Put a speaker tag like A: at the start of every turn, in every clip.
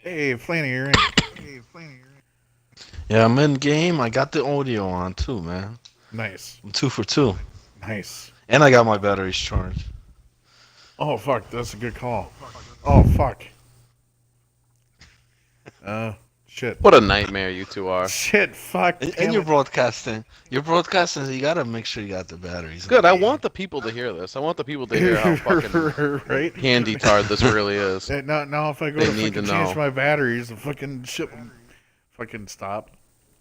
A: Hey, Flanny, you're in.
B: Yeah, I'm in game. I got the audio on too, man.
A: Nice.
B: I'm 2 for 2.
A: Nice.
B: And I got my batteries charged.
A: Oh, fuck. That's a good call. Oh, fuck. Uh, shit.
C: What a nightmare you two are.
A: Shit, fuck.
B: And
A: Damn
B: you're
A: it.
B: broadcasting. You're broadcasting, so you gotta make sure you got the batteries in
C: Good. I
B: there.
C: want the people to hear this. I want the people to hear how fucking
A: Right?
C: handy tard this really is.
A: Now, if I go
C: They
A: to
C: need to
A: fucking change
C: know.
A: my batteries, the fucking shit will fucking stop.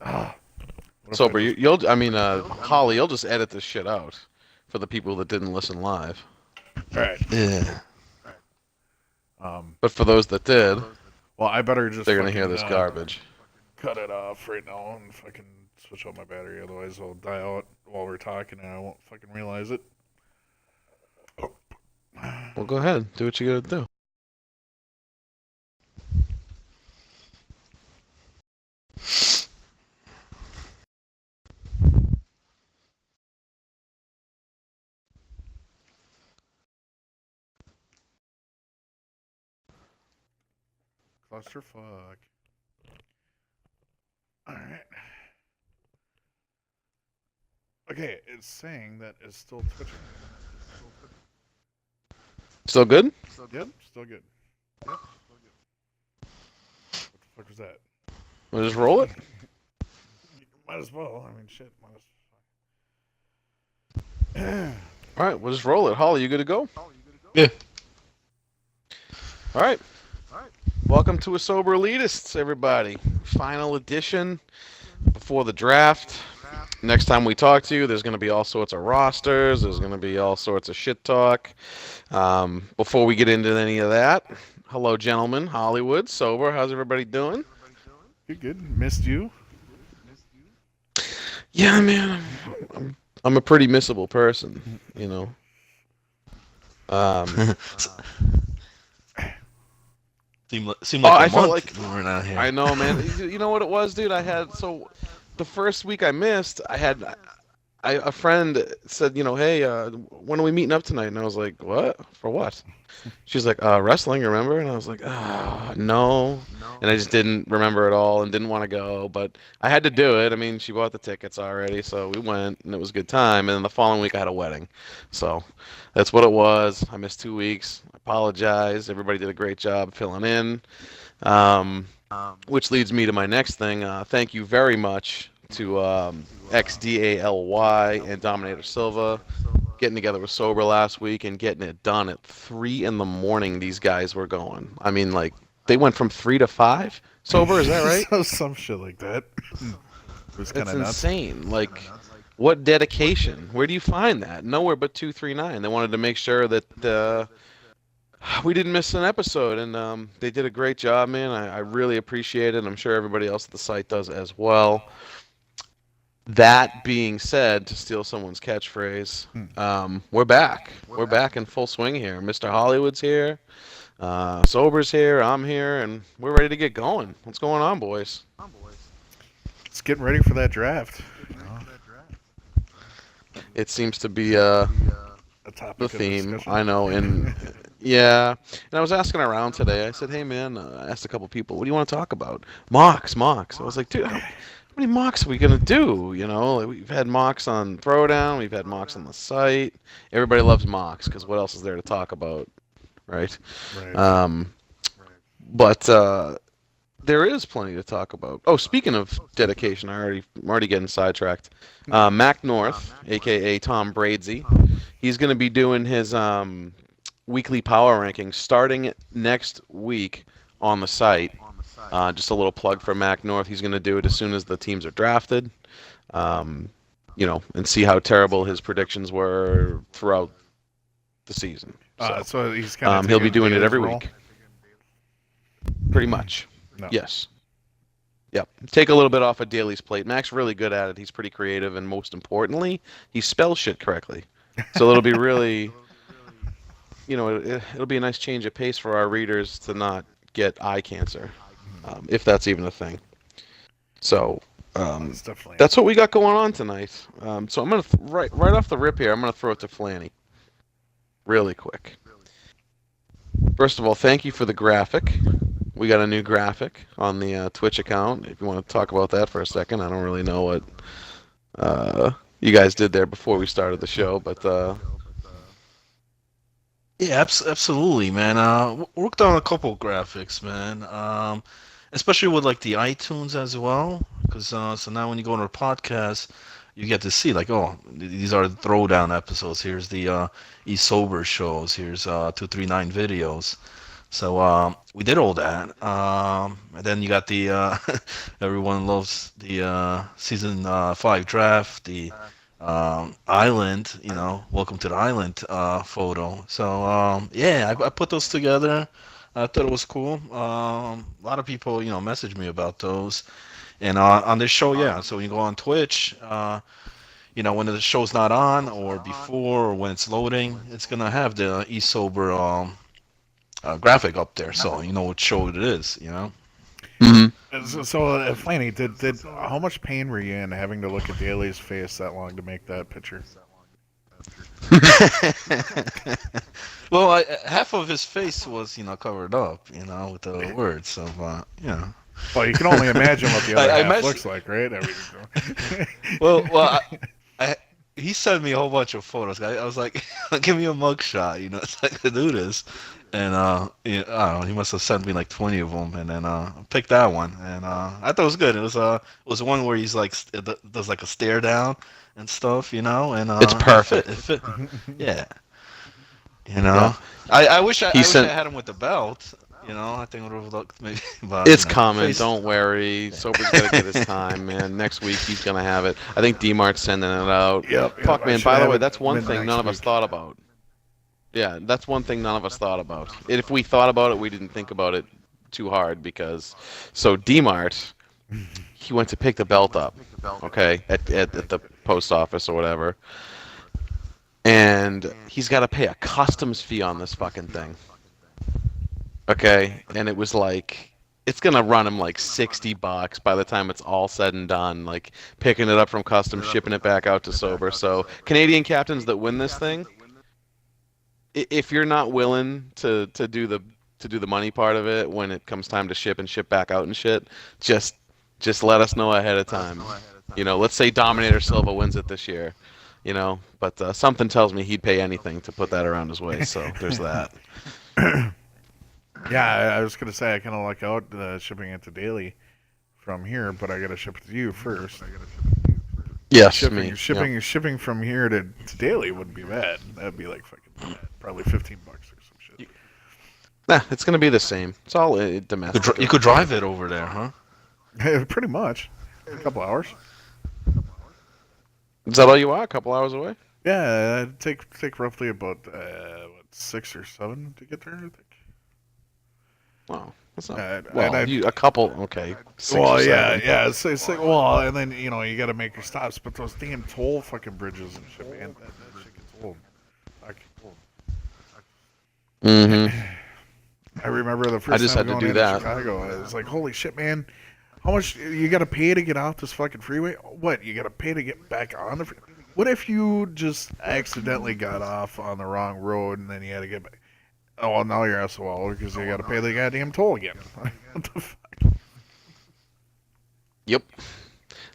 A: Ah. What if I
C: Sober,
A: just.
C: Holly, you'll just edit this shit out for the people that didn't listen live.
A: Alright.
B: Yeah.
C: But for those that did,
A: Well, I better just
C: they're gonna
A: fucking
C: hear this garbage.
A: cut it off right now and fucking switch out my battery. Otherwise, I'll die out while we're talking and I won't fucking realize it.
C: Well, go ahead. Do what you gotta do.
A: Clusterfuck. Alright. Okay, it's saying that it's still twitching.
C: Still good?
A: Yep, still good. What the fuck was that?
C: We'll just roll it.
A: Might as well. I mean, shit. Might as.
C: All right, we'll just roll it. Holly, you good to go?
B: Yeah.
C: All right. Welcome to Esober Elitists, everybody. Final edition before the draft. Next time we talk to you, there's going to be all sorts of rosters. There's going to be all sorts of shit talk. Before we get into any of that, hello, gentlemen. Hollywood, Sober. How's everybody doing?
A: Good. Missed you.
C: Yeah, man. I'm a pretty missable person, you know.
B: Seemed like
C: I
B: a
C: felt
B: month
C: like
B: we weren't out here.
C: I know, man. You know what it was, dude? The first week I missed, a friend said, hey, when are we meeting up tonight? And I was like, what? For what? She's like, wrestling, remember? And I was like, no. And I just didn't remember it all and didn't want to go, but I had to do it. I mean, she bought the tickets already, so we went, and it was a good time. And then the following week I had a wedding. So that's what it was. I missed 2 weeks. I apologize. Everybody did a great job filling in. Which leads me to my next thing. Thank you very much to XDALY and Dominator Silva getting together with Sober last week and getting it done at 3 in the morning. These guys were going. I mean, like, they went from 3 to 5 Sober, is that right?
A: So, some shit like that. It was kind
C: It's
A: of nuts.
C: insane. Like, what dedication? Where do you find that? Nowhere but 239. They wanted to make sure that we didn't miss an episode, and they did a great job, man. I really appreciate it. I'm sure everybody else at the site does as well. That being said, to steal someone's catchphrase, we're back. We're back in full swing here. Mr. Hollywood's here. Sober's here. I'm here, and we're ready to get going. What's going on, boys?
A: It's getting ready for that draft.
C: It seems to be
A: A topic
C: the
A: of
C: theme.
A: discussion.
C: I know, and yeah. And I was asking around today. I said, "Hey, man," I asked a couple people, "What do you want to talk about?" Mocks. I was like, "Dude, how many mocks are we gonna do? You know, like, we've had mocks on Throwdown. We've had mocks on the site. Everybody loves mocks because what else is there to talk about, right?"
A: Right.
C: But there is plenty to talk about. Oh, speaking of dedication, I'm already getting sidetracked. Mac North, aka Tom Bradesy, he's going to be doing his weekly power rankings starting next week on the site. Just a little plug for Mac North. He's going to do it as soon as the teams are drafted, and see how terrible his predictions were throughout the season.
A: So he's kind of
C: he'll be doing it every week. Pretty much.
A: No.
C: Yes. Yep. Take a little bit off of Daly's plate. Mac's really good at it. He's pretty creative, and most importantly, he spells shit correctly. So it'll be really, it'll be a nice change of pace for our readers to not get eye cancer, if that's even a thing. So
A: It's definitely.
C: that's what we got going on tonight. So I'm gonna right off the rip here. I'm gonna throw it to Flanny, really quick. First of all, thank you for the graphic. We got a new graphic on the Twitch account. If you want to talk about that for a second, I don't really know what you guys did there before we started the show, but
B: Yeah, absolutely, man. Worked on a couple graphics, man. Especially with like the iTunes as well, because so now when you go on our podcast, you get to see like, oh, these are the throwdown episodes. Here's the Esober shows. Here's 239 videos. So we did all that. And then you got the everyone loves the season 5 draft, the island, welcome to the island photo. So yeah, I put those together. I thought it was cool. A lot of people, messaged me about those. And on this show, yeah. So when you go on Twitch, when the show's not on or before or when it's loading, it's gonna have the Esober graphic up there, so you know what show it is.
C: Mhm.
A: So, Flanny, did how much pain were you in having to look at Daly's face that long to make that picture?
B: Well, half of his face was, covered up, with the words of,
A: Well, you can only imagine what the other
B: I
A: half
B: mess-
A: looks like, right?
B: well, he sent me a whole bunch of photos. I was like, give me a mugshot, it's like to do this. And I don't know, he must have sent me like 20 of them, and then I picked that one, and I thought it was good. It was one where he's like does like a stare down and stuff, and
C: It's perfect.
B: It fit. Yeah,
C: Yeah.
B: I wish I
C: sent-
B: had him with the belt. I think it would have looked maybe. But,
C: It's coming.
B: face-
C: Don't worry. Sober's gonna get his time, man. Next week he's gonna have it. I think D-Mart's sending it out.
A: Yep.
C: Fuck,
A: I
C: man.
A: should
C: By the
A: have
C: way,
A: it
C: that's one
A: mid
C: thing
A: next
C: none of us
A: week.
C: thought about. Yeah, that's one thing none of us thought about. If we thought about it, we didn't think about it too hard because. So D-Mart, he went to pick the belt up, okay, at the post office or whatever, and he's got to pay a customs fee on this fucking thing. Okay, and it was like it's gonna run him like $60 by the time it's all said and done, like picking it up from customs, shipping it back out to Sober. So Canadian captains that win this thing, if you're not willing to do the money part of it when it comes time to ship and ship back out and shit, just let us know ahead of time. Let's say Dominator Silva wins it this year, but something tells me he'd pay anything to put that around his waist. So there's that.
A: Yeah, I was gonna say I kind of luck out shipping it to Daly from here, but I gotta ship it to you first.
C: Yes,
A: Shipping,
C: me.
A: shipping from here to Daly wouldn't be bad. That'd be like fucking probably $15 or some shit.
C: Nah, it's gonna be the same. It's all domestic.
B: You could drive it over there, huh?
A: Pretty much, a couple hours.
C: Is that all you are? A couple hours away?
A: Yeah, it'd take roughly about 6 or 7 to get there. I think.
C: Wow, that's not.
A: And
C: Well, a couple. Okay. 6 or
A: Well,
C: 7.
A: yeah. Well, and then you got to make your stops, but those damn toll fucking bridges and shit, man, that shit gets old.
C: Mm-hmm.
A: I remember the first
C: just
A: time
C: had to
A: going
C: do
A: into
C: that.
A: Chicago. I was like, holy shit, man. How much you got to pay to get off this fucking freeway? What, you got to pay to get back on the freeway? What if you just accidentally got off on the wrong road and then you had to get back? Oh, well, now you're SOL because you got to pay the goddamn toll again. What the fuck?
C: Yep.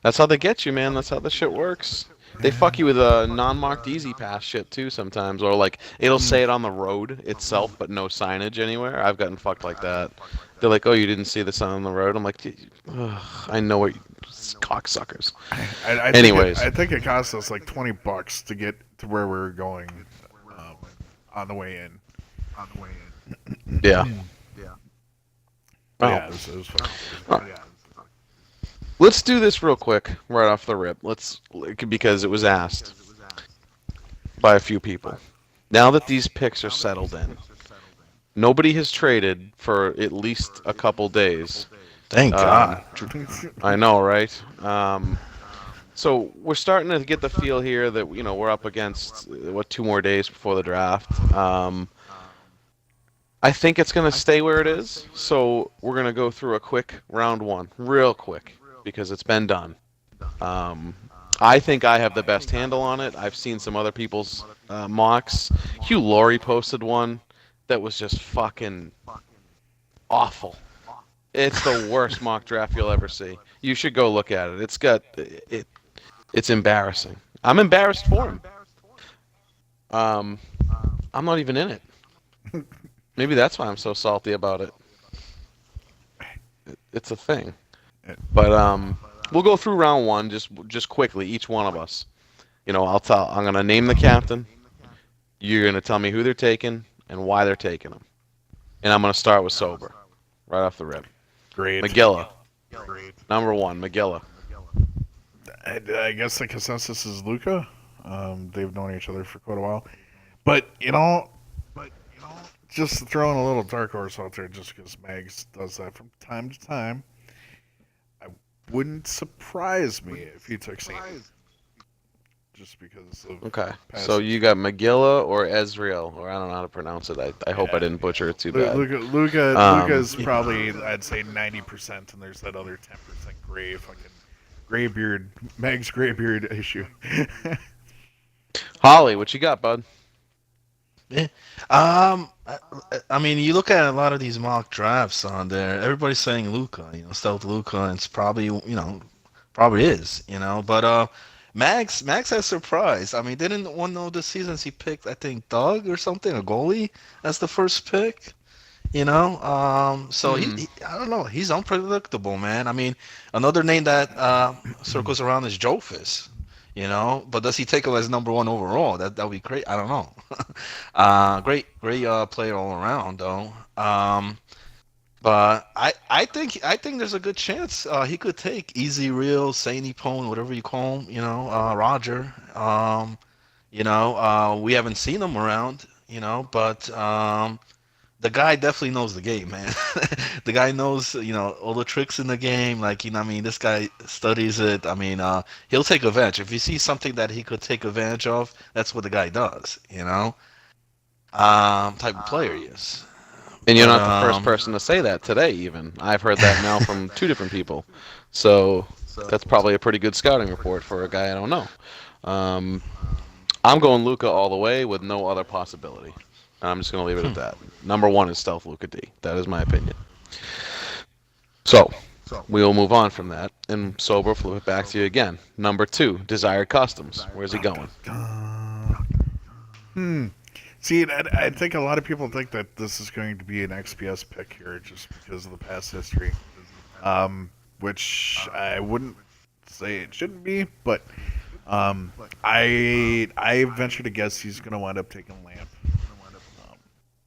C: That's how they get you, man. That's how the shit works. They fuck you with a non-marked easy pass shit too sometimes, or like it'll say it on the road itself but no signage anywhere. I've gotten fucked like that. They're like, "Oh, you didn't see the sign on the road." I'm like, "Ugh, I know what you cocksuckers." Anyways,
A: I think it cost us like $20 to get to where we were going on the way in.
C: yeah.
A: But
C: Oh.
A: yeah, it was fun.
C: Oh. Let's do this real quick, right off the rip. Because it was asked by a few people. Now that these picks are settled in, nobody has traded for at least a couple days.
B: Thank God.
C: I know, right? So we're starting to get the feel here that we're up against 2 more days before the draft. I think it's going to stay where it is. So we're going to go through a quick round 1, real quick, because it's been done. I think I have the best handle on it. I've seen some other people's mocks. Hugh Laurie posted one that was just fucking awful. It's the worst mock draft you'll ever see. You should go look at it. It's embarrassing. I'm embarrassed for him. Um, I'm not even in it. Maybe that's why I'm so salty about it. It's a thing. But we'll go through round one just quickly, each one of us. I'm gonna name the captain. You're gonna tell me who they're taking and why they're taking them. And I'm gonna start with Sober, right off the rip.
A: Great.
C: Magilla, number one. Magilla.
A: I guess the consensus is Luca. They've known each other for quite a while, but just throwing a little dark horse out there, just because Mags does that from time to time. I wouldn't surprise me if he took Sandy, just because of
C: Okay.
A: past
C: So you got Magilla or Ezreal, or I don't know how to pronounce it. I hope I didn't butcher it too bad.
A: Luca's probably, I'd say, 90%, and there's that other 10% graybeard, Meg's graybeard issue.
C: Holly, what you got, bud?
B: Yeah. I mean, you look at a lot of these mock drafts on there. Everybody's saying Luca, Stealth Luca, and it's probably, probably is, But Max has surprised. I mean, didn't one know the seasons he picked? I think Doug or something, a goalie, as the first pick. So I don't know. He's unpredictable, man. I mean, another name that circles around is Jofis. But does he take him as number one overall? That would be great. I don't know. Great player all around, though. But I think there's a good chance he could take Easy Real, Sany Pone, whatever you call him. Roger. We haven't seen him around. But the guy definitely knows the game, man. The guy knows, all the tricks in the game. Like, I mean, this guy studies it. I mean, he'll take advantage. If you see something that he could take advantage of, that's what the guy does, type of player he is.
C: And you're not the first person to say that today, even. I've heard that now from two different people. So that's probably a pretty good scouting report for a guy I don't know. I'm going Luca all the way with no other possibility. I'm just going to leave it at that. Number one is Stealth Luca D. That is my opinion. So, we'll move on from that. And Sober, flip it back to you again. Number two, Desired Customs. Where's he going?
A: See, I think a lot of people think that this is going to be an XPS pick here just because of the past history, which I wouldn't say it shouldn't be, but I venture to guess he's going to wind up taking Lamp.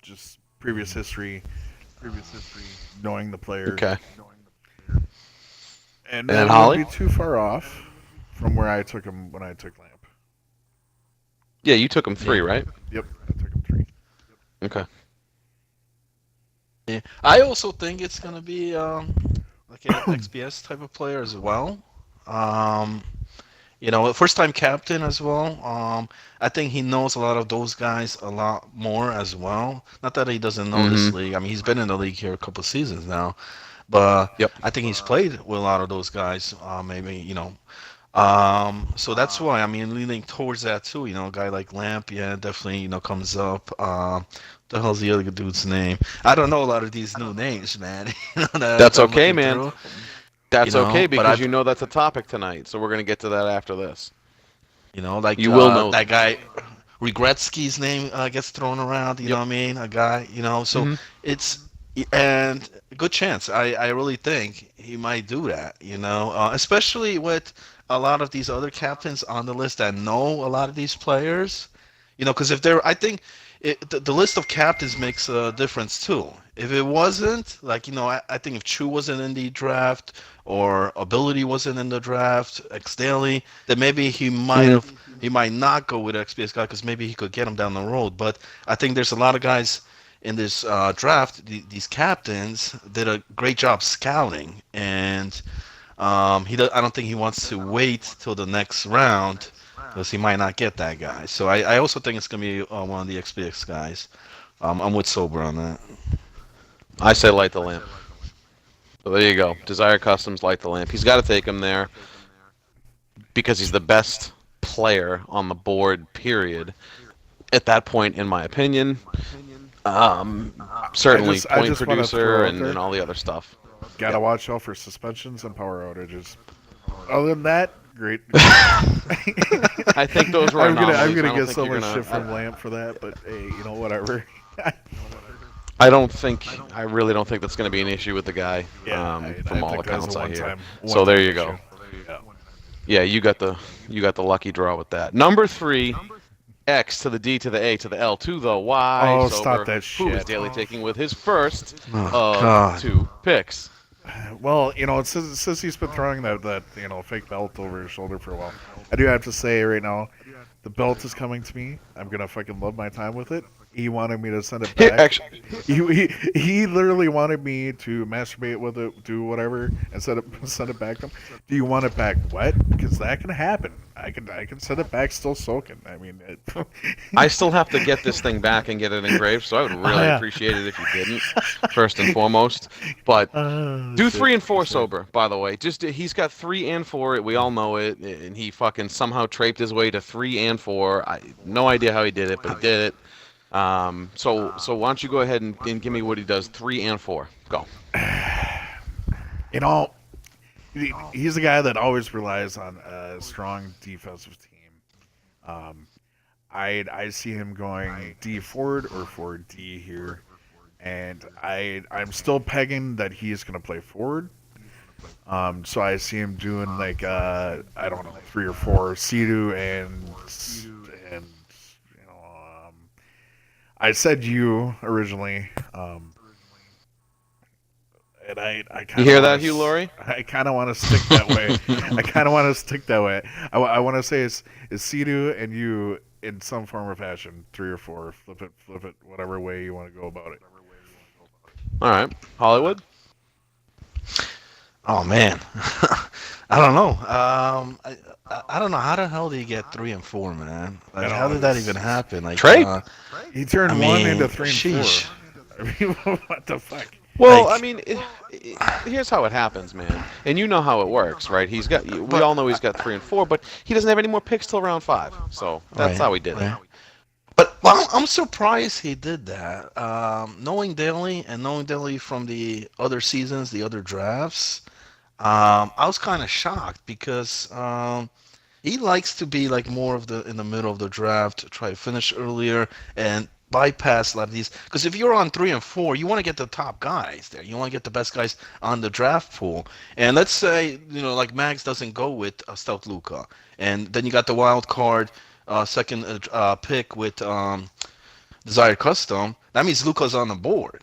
A: Just previous history, knowing the player.
C: Okay.
A: And
C: then
A: that
C: Holly?
A: wouldn't be too far off from where I took him when I took Lamp.
C: Yeah, you took him three, right?
A: Yep, I took him 3.
C: Okay.
B: Yeah, I also think it's gonna be like an XPS type of player as well. First time captain as well. I think he knows a lot of those guys a lot more as well. Not that he doesn't know this league. I mean, he's been in the league here a couple of seasons now, but
C: Yep.
B: I think he's played with a lot of those guys. Maybe. So that's why leaning towards that too. A guy like Lamp, yeah, definitely comes up. The hell's the other dude's name? I don't know a lot of these new names, man.
C: That's okay, man.
B: Through.
C: That's okay because
B: I've,
C: that's a topic tonight. So we're going to get to that after this.
B: Like
C: you will know
B: that guy. Regretsky's name gets thrown around. You know what I mean? A guy. So it's and good chance. I really think he might do that. Especially with a lot of these other captains on the list that know a lot of these players. Because if they're, I think the list of captains makes a difference too. If it wasn't, like, I think if Chu wasn't in the draft or Ability wasn't in the draft, X Daily, then maybe he might not go with XPS guy because maybe he could get him down the road. But I think there's a lot of guys in this draft, these captains did a great job scouting, and I don't think he wants to wait till the next round because he might not get that guy. So I also think it's going to be one of the XPX guys. I'm with Sober on that.
C: I say light the lamp. So there you go. Desire Customs, light the lamp. He's got to take him there because he's the best player on the board, period. At that point, in my opinion. Certainly point producer and all the other stuff.
A: Gotta
C: Yep.
A: watch out for suspensions and power outages. Other than that, great.
C: I think those were
A: I'm
C: anomalies. I
A: gonna
C: don't
A: get
C: think
A: so
C: you're
A: much
C: gonna.
A: shit from Lamp for that, but hey, whatever.
C: I don't think. I really don't think that's gonna be an issue with the guy.
A: Yeah,
C: From
A: I
C: all
A: think that's a
C: accounts I hear.
A: one
C: So there
A: time
C: you
A: issue.
C: go.
A: Yeah.
C: Yeah, you got the lucky draw with that. Number 3, X to the D to the A to the L to the Y.
A: Oh, stop
C: Sober.
A: that
C: Who is
A: shit.
C: Daly taking with his first
B: Oh
C: of
B: God.
C: 2 picks?
A: Well, since he's been throwing that fake belt over his shoulder for a while, I do have to say right now, the belt is coming to me. I'm gonna fucking love my time with it. He wanted me to send it
C: Here,
A: back.
C: actually,
A: He literally wanted me to masturbate with it, do whatever, and send it back to him. Do you want it back wet? Because that can happen. I can send it back still soaking. I mean,
C: I still have to get this thing back and get it engraved, so I would really
A: yeah.
C: appreciate it if you didn't, first and foremost. But do
A: Shit.
C: 3 and 4 sober, by the way. Just he's got 3 and 4. We all know it, and he fucking somehow traped his way to 3 and 4. I no idea how he did it, but he did it. So why don't you go ahead and give me what he does 3 and 4? Go.
A: You know, he's a guy that always relies on a strong defensive team. Um, I see him going D forward or forward D here, and I'm still pegging that he's gonna play forward. So I see him doing like I don't know 3 or 4 Sidu and I said you originally, and I kind
C: You
A: of
C: hear
A: want
C: that, Hugh Laurie?
A: I kind of want to stick that way. I kind of want to stick that way. I want to say is Sidu and you in some form or fashion 3 or 4. Flip it, whatever way you want to go about it.
C: All right, Hollywood.
B: Oh man. I don't know. I don't know how the hell did he get 3 and 4, man. Like, how did that even happen? Like,
C: Trade?
A: He turned
B: I
A: 1
B: mean,
A: into 3
B: sheesh.
A: and 4. I mean, what the fuck?
C: Well,
B: Like-
C: I mean, here's how it happens, man. And you know how it works, right? We
B: But-
C: all know he's got 3 and 4, but he doesn't have any more picks till round 5. So that's
B: Right,
C: how he did it.
B: right. But well, I'm surprised he did that. Knowing Daly from the other seasons, the other drafts, I was kind of shocked because he likes to be like more of the in the middle of the draft, try to finish earlier and bypass a lot of these. Because if you're on 3 and 4, you want to get the top guys there. You want to get the best guys on the draft pool. And let's say like Mags doesn't go with Stout Luca, and then you got the wild card second pick with Desired Custom. That means Luca's on the board.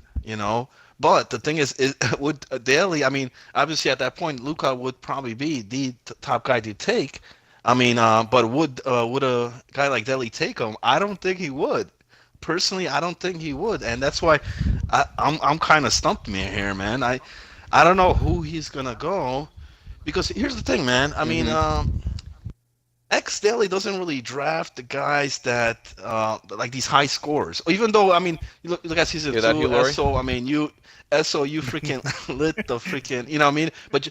B: But the thing is, would Daly? I mean, obviously at that point, Luca would probably be the top guy to take. I mean, but would a guy like Daly take him? I don't think he would. Personally, I don't think he would, and that's why I'm kind of stumped me here, man. I don't know who he's gonna go, because here's the thing, man. I mean, X Daly doesn't really draft the guys that like these high scores. Even though, I mean, you look at season
C: Hear that, Hugh
B: 2,
C: Laurie?
B: SO. I mean, you freaking lit the freaking. You know what I mean? But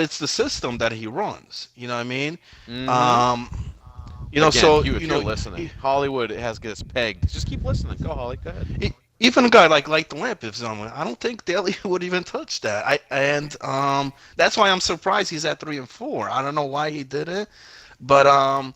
B: it's the system that he runs. You know what I mean?
C: Again,
B: So
C: Hugh, if you're listening, Hollywood has gets pegged. Just keep listening. Go, Holly. Go ahead.
B: Even a guy like the Lamp, if someone, I don't think Daly would even touch that. That's why I'm surprised he's at 3 and 4. I don't know why he did it, but
C: Well,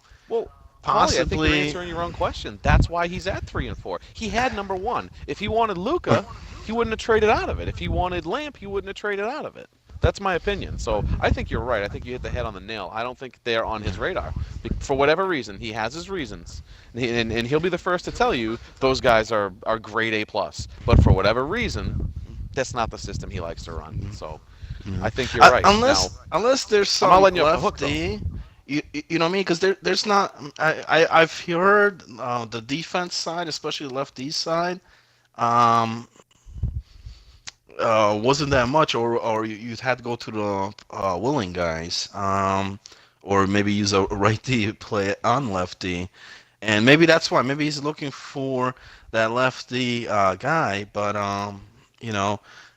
C: Holly, I think you're
B: possibly.
C: answering your own question. That's why he's at 3 and 4. He had number 1. If he wanted Luca, he wouldn't have traded out of it. If he wanted Lamp, he wouldn't have traded out of it. That's my opinion. So I think you're right. I think you hit the head on the nail. I don't think they're on his radar. For whatever reason, he has his reasons. And he'll be the first to tell you those guys are grade A+. But for whatever reason, that's not the system he likes to run. So I think you're right.
B: Unless there's
C: I'm
B: some
C: not letting you off the hook,
B: lefty, you know what I mean? Because there's not. I've heard the defense side, especially the lefty side, wasn't that much, or you had to go to the willing guys, or maybe use a righty play on lefty, and maybe that's why. Maybe he's looking for that lefty guy, but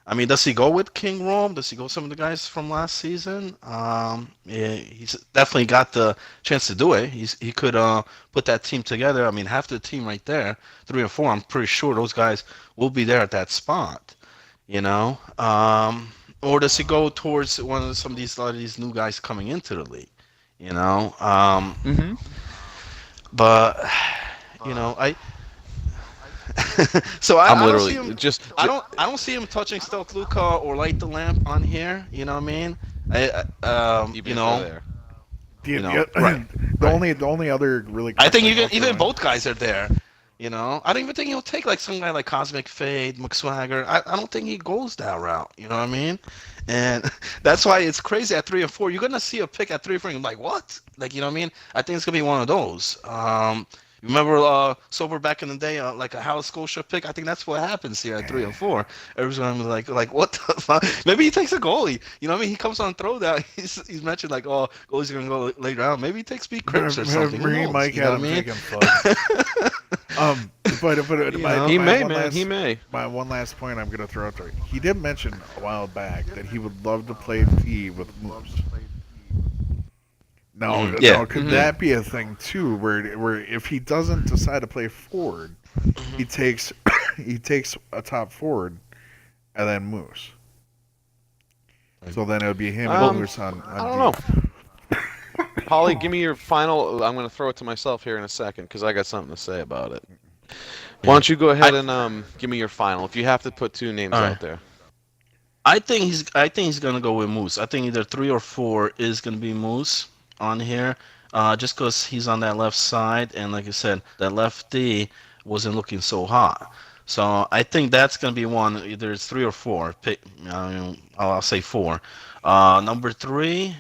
B: I mean, does he go with King Rome? Does he go with some of the guys from last season? Yeah, he's definitely got the chance to do it. He could put that team together. I mean, half the team right there, 3 and 4. I'm pretty sure those guys will be there at that spot. You know. or does he go towards some of these new guys coming into the league? You know,
C: Mm-hmm.
B: but I so
C: I'm
B: I don't see
C: literally
B: him.
C: just.
B: I don't see him touching Stealth Luca or Light the Lamp on here. You know what I mean?
C: Even if they're there.
B: Right, right.
A: The only other really
B: I think
A: crackling out for
B: even
A: him.
B: both guys are there. I don't even think he'll take like some guy like Cosmic Fade, McSwagger. I don't think he goes that route. You know what I mean? And that's why it's crazy at 3 and 4. You're gonna see a pick at 3 or 4. And you're like, what? Like, you know what I mean? I think it's gonna be one of those. Remember Sober back in the day, like a House Scotia pick? I think that's what happens here at 3 and 4. Everyone's gonna be like, what the fuck? Maybe he takes a goalie. You know what I mean? He comes on throwdown. He's mentioned like, oh, goalies are gonna go later round. Maybe he takes Pete Cripps or something. Who
A: Marine
B: knows?
A: Mike
B: You know
A: had
B: what I
A: him
B: mean?
A: taking Fugs. But
C: He
A: my
C: may,
A: one
C: man.
A: last,
C: He may.
A: my one last point I'm gonna throw out there. He did mention a while back that he would love to play D with Moose. Now,
B: Mhm.
C: Yeah.
A: now could
C: Mhm.
A: that be a thing too, where if he doesn't decide to play forward, he
B: Mhm.
A: takes he takes a top forward and then Moose. So then it would be him and
C: Um,
A: Moose on
C: I don't
A: D.
C: know. Holly, give me your final. I'm going to throw it to myself here in a second because I got something to say about it. Why don't you go ahead and give me your final? If you have to put two names
B: All right.
C: out there.
B: I think he's gonna go with Moose. I think either 3 or 4 is gonna be Moose on here, just because he's on that left side, and like I said, that left D wasn't looking so hot. So I think that's gonna be one. Either it's 3 or 4. Pick, I'll say 4. Number 3.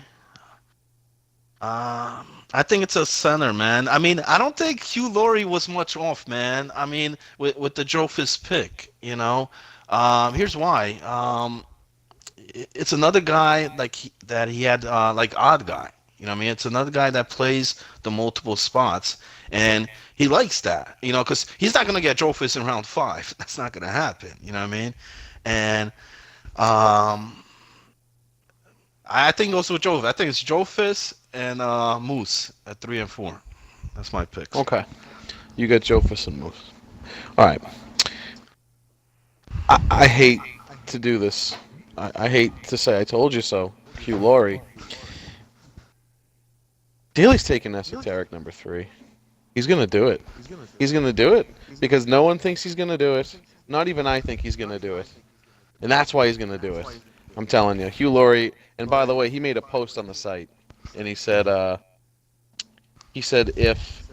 B: I think it's a center, man. I mean, I don't think Hugh Laurie was much off, man. I mean, with the Jofis pick, here's why. It's another guy like that he had like odd guy. You know what I mean? It's another guy that plays the multiple spots, and he likes that. Because he's not gonna get Jofis in round 5. That's not gonna happen. You know what I mean? And um, I think it goes with Jofis. I think it's Jofis and Moose at 3 and 4. That's my picks.
C: Okay. You got Jofus and Moose. All right. I hate to do this. I hate to say I told you so, Hugh Laurie. Daly's taking Esoteric number 3. He's going to do it. He's going to do it because no one thinks he's going to do it. Not even I think he's going to do it. And that's why he's going to do it. I'm telling you. Hugh Laurie, and by the way, he made a post on the site, and he said if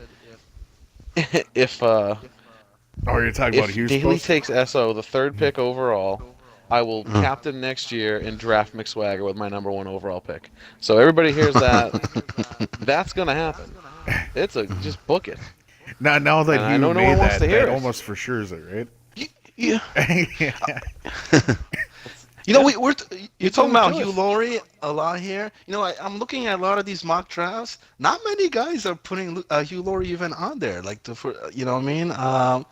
A: Oh, you're talking about
C: if
A: Hughes
C: Daly
A: post?
C: takes SO, the 3rd pick overall, I will captain next year and draft McSwagger with my number 1 overall pick. So everybody hears that. That's going to happen. Just book it.
A: Now that
C: And I
A: you
C: know no
A: made
C: one wants
A: that,
C: to hear
A: that
C: it.
A: almost for sure is it, right?
B: Yeah.
A: Yeah.
B: You're talking about
C: do
B: Hugh
C: it.
B: Laurie a lot here. I'm looking at a lot of these mock drafts. Not many guys are putting Hugh Laurie even on there. You know what I mean?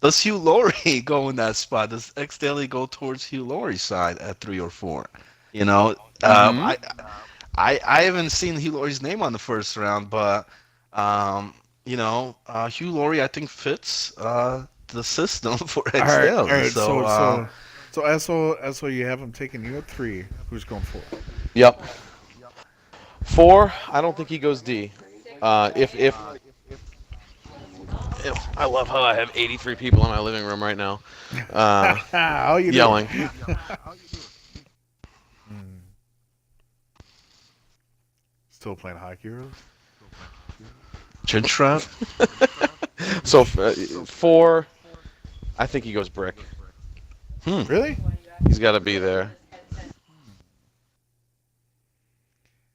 B: Does Hugh Laurie go in that spot? Does X Daily go towards Hugh Laurie's side at 3 or 4? You know,
C: Mm-hmm.
B: I haven't seen Hugh Laurie's name on the first round, but Hugh Laurie I think fits the system for X
A: All
B: Daily.
A: right.
B: So
A: So you have him taking you at 3. Who's going 4?
C: Yep. 4, I don't think he goes D. If I love how I have 83 people in my living room right now,
A: How you
C: yelling.
A: doing? Still playing hockey, really?
B: Chin strap.
C: So 4, I think he goes Brick.
A: Really?
C: He's got to be there.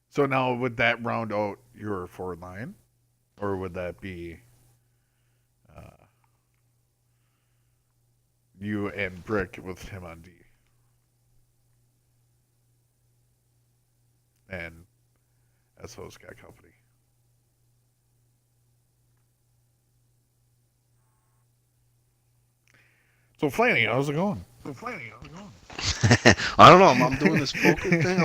A: So now would that round out your forward line, or would that be you and Brick with him on D, and SO's got company? So Flanny, how's it going?
B: I don't know. I'm doing this poker thing.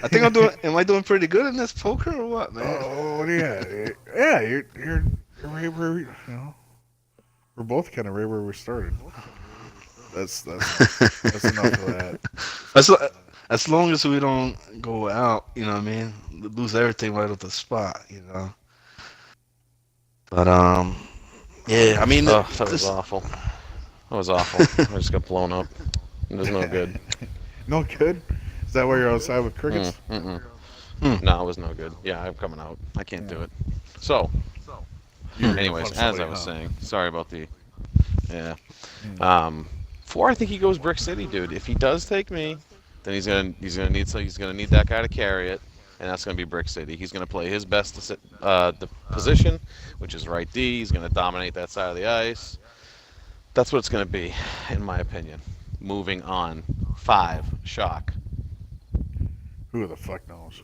B: I think I'm doing. Am I doing pretty good in this poker or what, man?
A: Oh yeah, you're right where we're both kind of right where we started. That's enough of that.
B: That's as long as we don't go out, you know what I mean, lose everything right off the spot, you know. But yeah, I mean,
C: Oh, that was
B: this.
C: awful. That was awful. I just got blown up. It was no good.
A: No good. Is that why you're outside with crickets?
C: Mm-mm.
B: Hmm.
C: No, it was no good. Yeah, I'm coming out. I can't do it. So,
A: You're gonna
C: anyways,
A: punch
C: as I
A: somebody,
C: was
A: huh?
C: saying, sorry about the. Yeah.
A: Hmm.
C: 4, I think he goes Brick City, dude. If he does take me, then he's gonna need that guy to carry it, and that's gonna be Brick City. He's gonna play his best the position, which is right D. He's gonna dominate that side of the ice. That's what it's gonna be, in my opinion. Moving on. 5, Shock.
A: Who the fuck knows?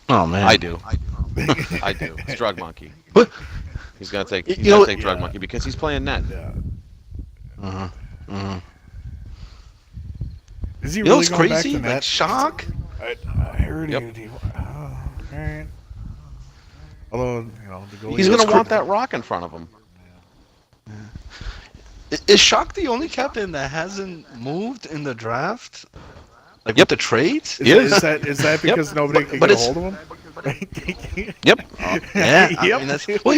B: Oh man.
C: I do. I do. It's Drug Monkey.
B: But
C: He's gonna take.
B: you
C: He's
B: know
C: gonna
B: what?
C: take Drug
A: Yeah.
C: Monkey because he's playing net.
A: Yeah.
B: Uh-huh. Uh-huh.
A: Is he
B: You know
A: really
B: what's
A: going back
B: crazy?
A: to
B: Like
A: net?
B: Shock.
A: I heard
C: Yep.
A: he. Oh, all right. Although the goalie.
C: He's
B: You know
C: gonna
B: what's
C: want that rock in front of him.
B: Is Shock the only captain that hasn't moved in the draft? Like
C: Yep.
B: with the trades?
A: Is that
C: Yep.
A: because nobody can
B: But
A: get a
B: it's
A: hold of him?
C: Yep.
B: yeah. I
A: Yep.
B: mean that's well.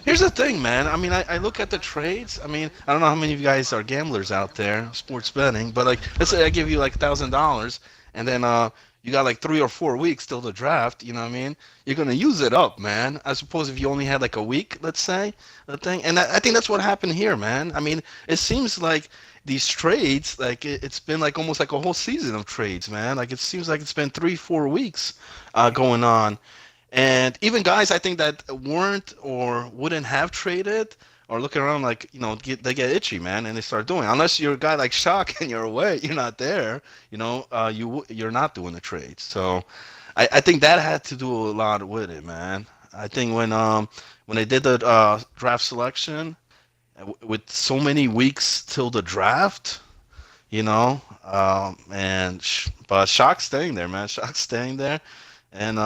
B: Here's the thing, man. I mean, I look at the trades. I mean, I don't know how many of you guys are gamblers out there, sports betting, but like, let's say I give you like $1,000, and then you got like 3 or 4 weeks till the draft. You know what I mean? You're gonna use it up, man. I suppose if you only had like a week, let's say, the thing, and I think that's what happened here, man. I mean, it seems like these trades, like it's been like almost like a whole season of trades, man. Like it seems like it's been 3 4 weeks going on. And even guys I think that weren't or wouldn't have traded are looking around like, they get itchy, man, and they start doing. Unless you're a guy like Shock and you're away, you're not there, you're not doing the trades. So I think that had to do a lot with it, man. I think when they did the draft selection with so many weeks till the draft, but Shock's staying there, man. Shock's staying there, and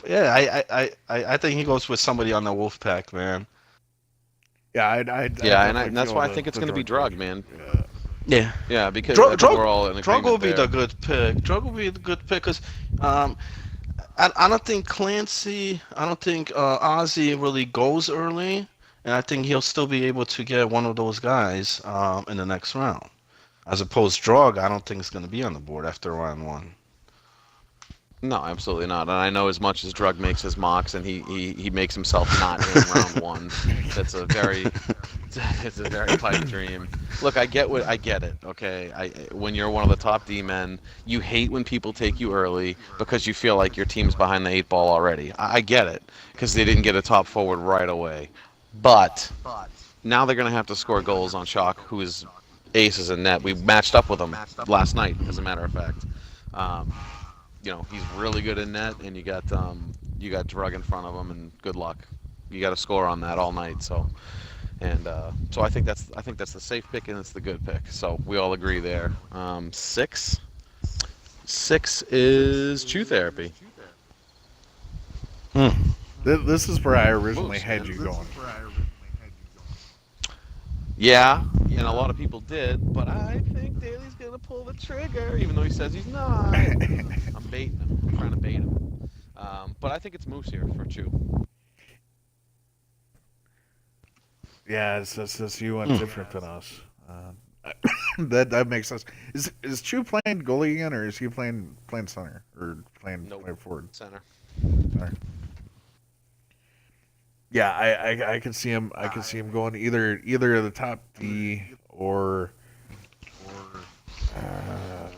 B: yeah, I think he goes with somebody on the Wolfpack, man.
A: Yeah, I
C: Yeah,
A: definitely
C: and that's
A: feel
C: why I think it's gonna be Drug, man.
A: Yeah.
B: Yeah,
C: Yeah, because I think we're all in
B: Drug will
C: agreement
B: be
C: there.
B: the good pick. Drug will be the good pick because I don't think Clancy, I don't think Ozzy really goes early, and I think he'll still be able to get one of those guys in the next round. As opposed Drug, I don't think it's going to be on the board after round one.
C: No, absolutely not. And I know as much as Drug makes his mocks and he makes himself not in round one. That's a very it's a very pipe dream. Look, I get it. Okay, when you're one of the top D men, you hate when people take you early because you feel like your team's behind the 8 ball already. I get it because they didn't get a top forward right away. But now they're gonna have to score goals on Shock, who is aces in net. We matched up with him last night, as a matter of fact. Um, he's really good in net, and you got Drug in front of him, and good luck. You got to score on that all night. So I think that's the safe pick and it's the good pick. So we all agree there. 6 is Chew Therapy.
A: This is where I originally
C: Moose,
A: had
C: man.
A: you going.
C: Yeah, and a lot of people did, but I think Daly's gonna pull the trigger, even though he says he's not. I'm baiting him. I'm trying to bait him. But I think it's Moose here for Chew.
A: Yeah, it's just you went different than us. That makes sense. Is Chu playing goalie again, or is he playing center or playing forward?
C: Center.
A: Center. Yeah, I could see him. I could see him going either of the top D or. God,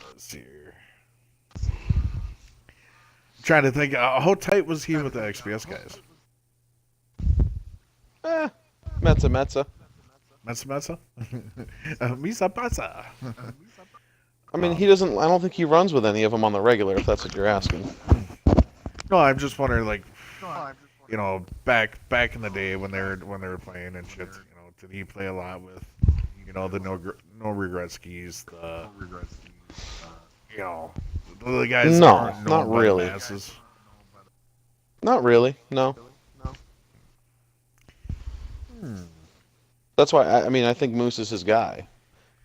A: let's see here. I'm trying to think. How tight was he with the XPS guys?
C: Metza.
A: Mesa? Misa pasa.
C: I mean, he doesn't. I don't think he runs with any of them on the regular. If that's what you're asking.
A: No, I'm just wondering, like, back in the day when they were playing and shit. Did he play a lot with, the no regret skis, the guys?
C: No,
A: that aren't known
C: not
A: by the
C: really.
A: masses?
C: Not really. No. That's why. I mean, I think Moose is his guy.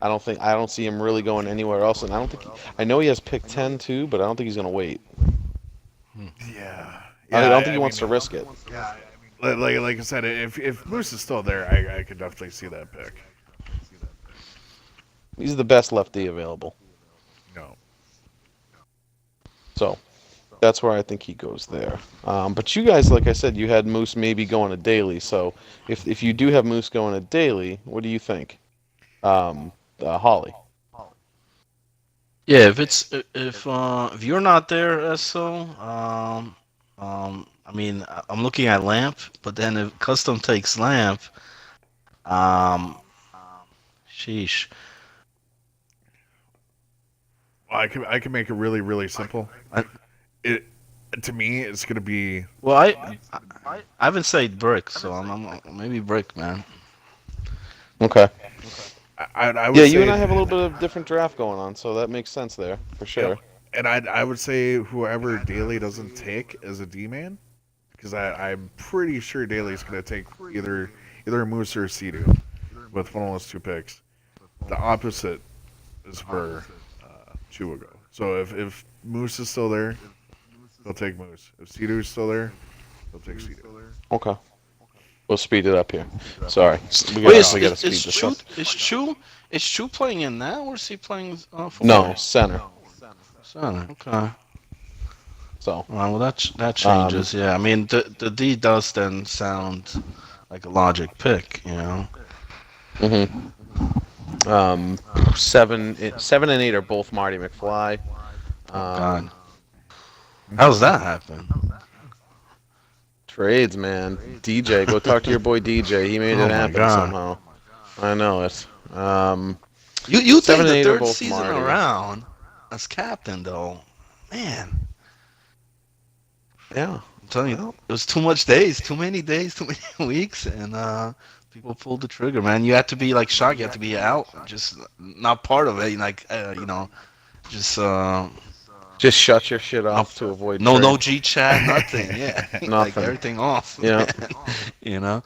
C: I don't see him really going anywhere else, and I don't think I know he has pick 10 too, but I don't think he's gonna wait.
A: Yeah,
C: I
A: yeah.
C: don't think he
A: I
C: wants
A: mean,
C: to risk it.
A: yeah. Like I said, if Moose is still there, I could definitely see that pick.
C: He's the best lefty available,
A: No.
C: so that's where I think he goes there. But you guys, like I said, you had Moose maybe going to daily. So if you do have Moose going to daily, what do you think? Holly.
B: Yeah, if you're not there, Eso, I mean, I'm looking at Lamp, but then if Custom takes Lamp, um, sheesh.
A: Well, I can make it really simple.
B: I,
A: It to me, it's gonna be.
B: well, I haven't said Brick, so I'm maybe Brick, man.
C: Okay.
A: I
C: Yeah,
A: would
C: you
A: say.
C: and I have a little bit of different draft going on, so that makes sense there for
A: Yep.
C: sure.
A: And I would say whoever Daly doesn't take as a D man, because I'm pretty sure Daly's gonna take either Moose or Cedu with one of those two picks. The opposite is where Chu will go. So if Moose is still there, he'll take Moose. If Cedu is still there, he'll take Cedu.
C: Okay. We'll speed it up here. Sorry, we
B: Wait,
C: gotta speed this up.
B: is Chu playing in now, or is he playing
C: No,
B: forward?
C: center.
B: Center. Okay.
C: So,
B: Well, that changes. Yeah, I mean, the D does then sound like a logic pick, you know.
C: hmm 7 and 8 are both Marty McFly.
B: Oh God, how's that happen?
C: Trades, man. DJ, go talk to your boy DJ. He made
B: Oh
C: it
B: my
C: happen
B: God.
C: somehow. I know it.
B: You
C: 7
B: think
C: and
B: the
C: 8 are
B: third
C: both
B: season
C: Marty.
B: around as captain though, man?
C: Yeah.
B: I'm telling you, it was too much days, too many days, too many weeks, and people pulled the trigger, man. You had to be like shocked. You had to be out, just not part of it. Like just
C: Just shut your shit
B: no,
C: off to avoid
B: no
C: trade.
B: G chat, nothing. Yeah, like
C: Nothing.
B: everything off.
C: Yeah.
B: You know.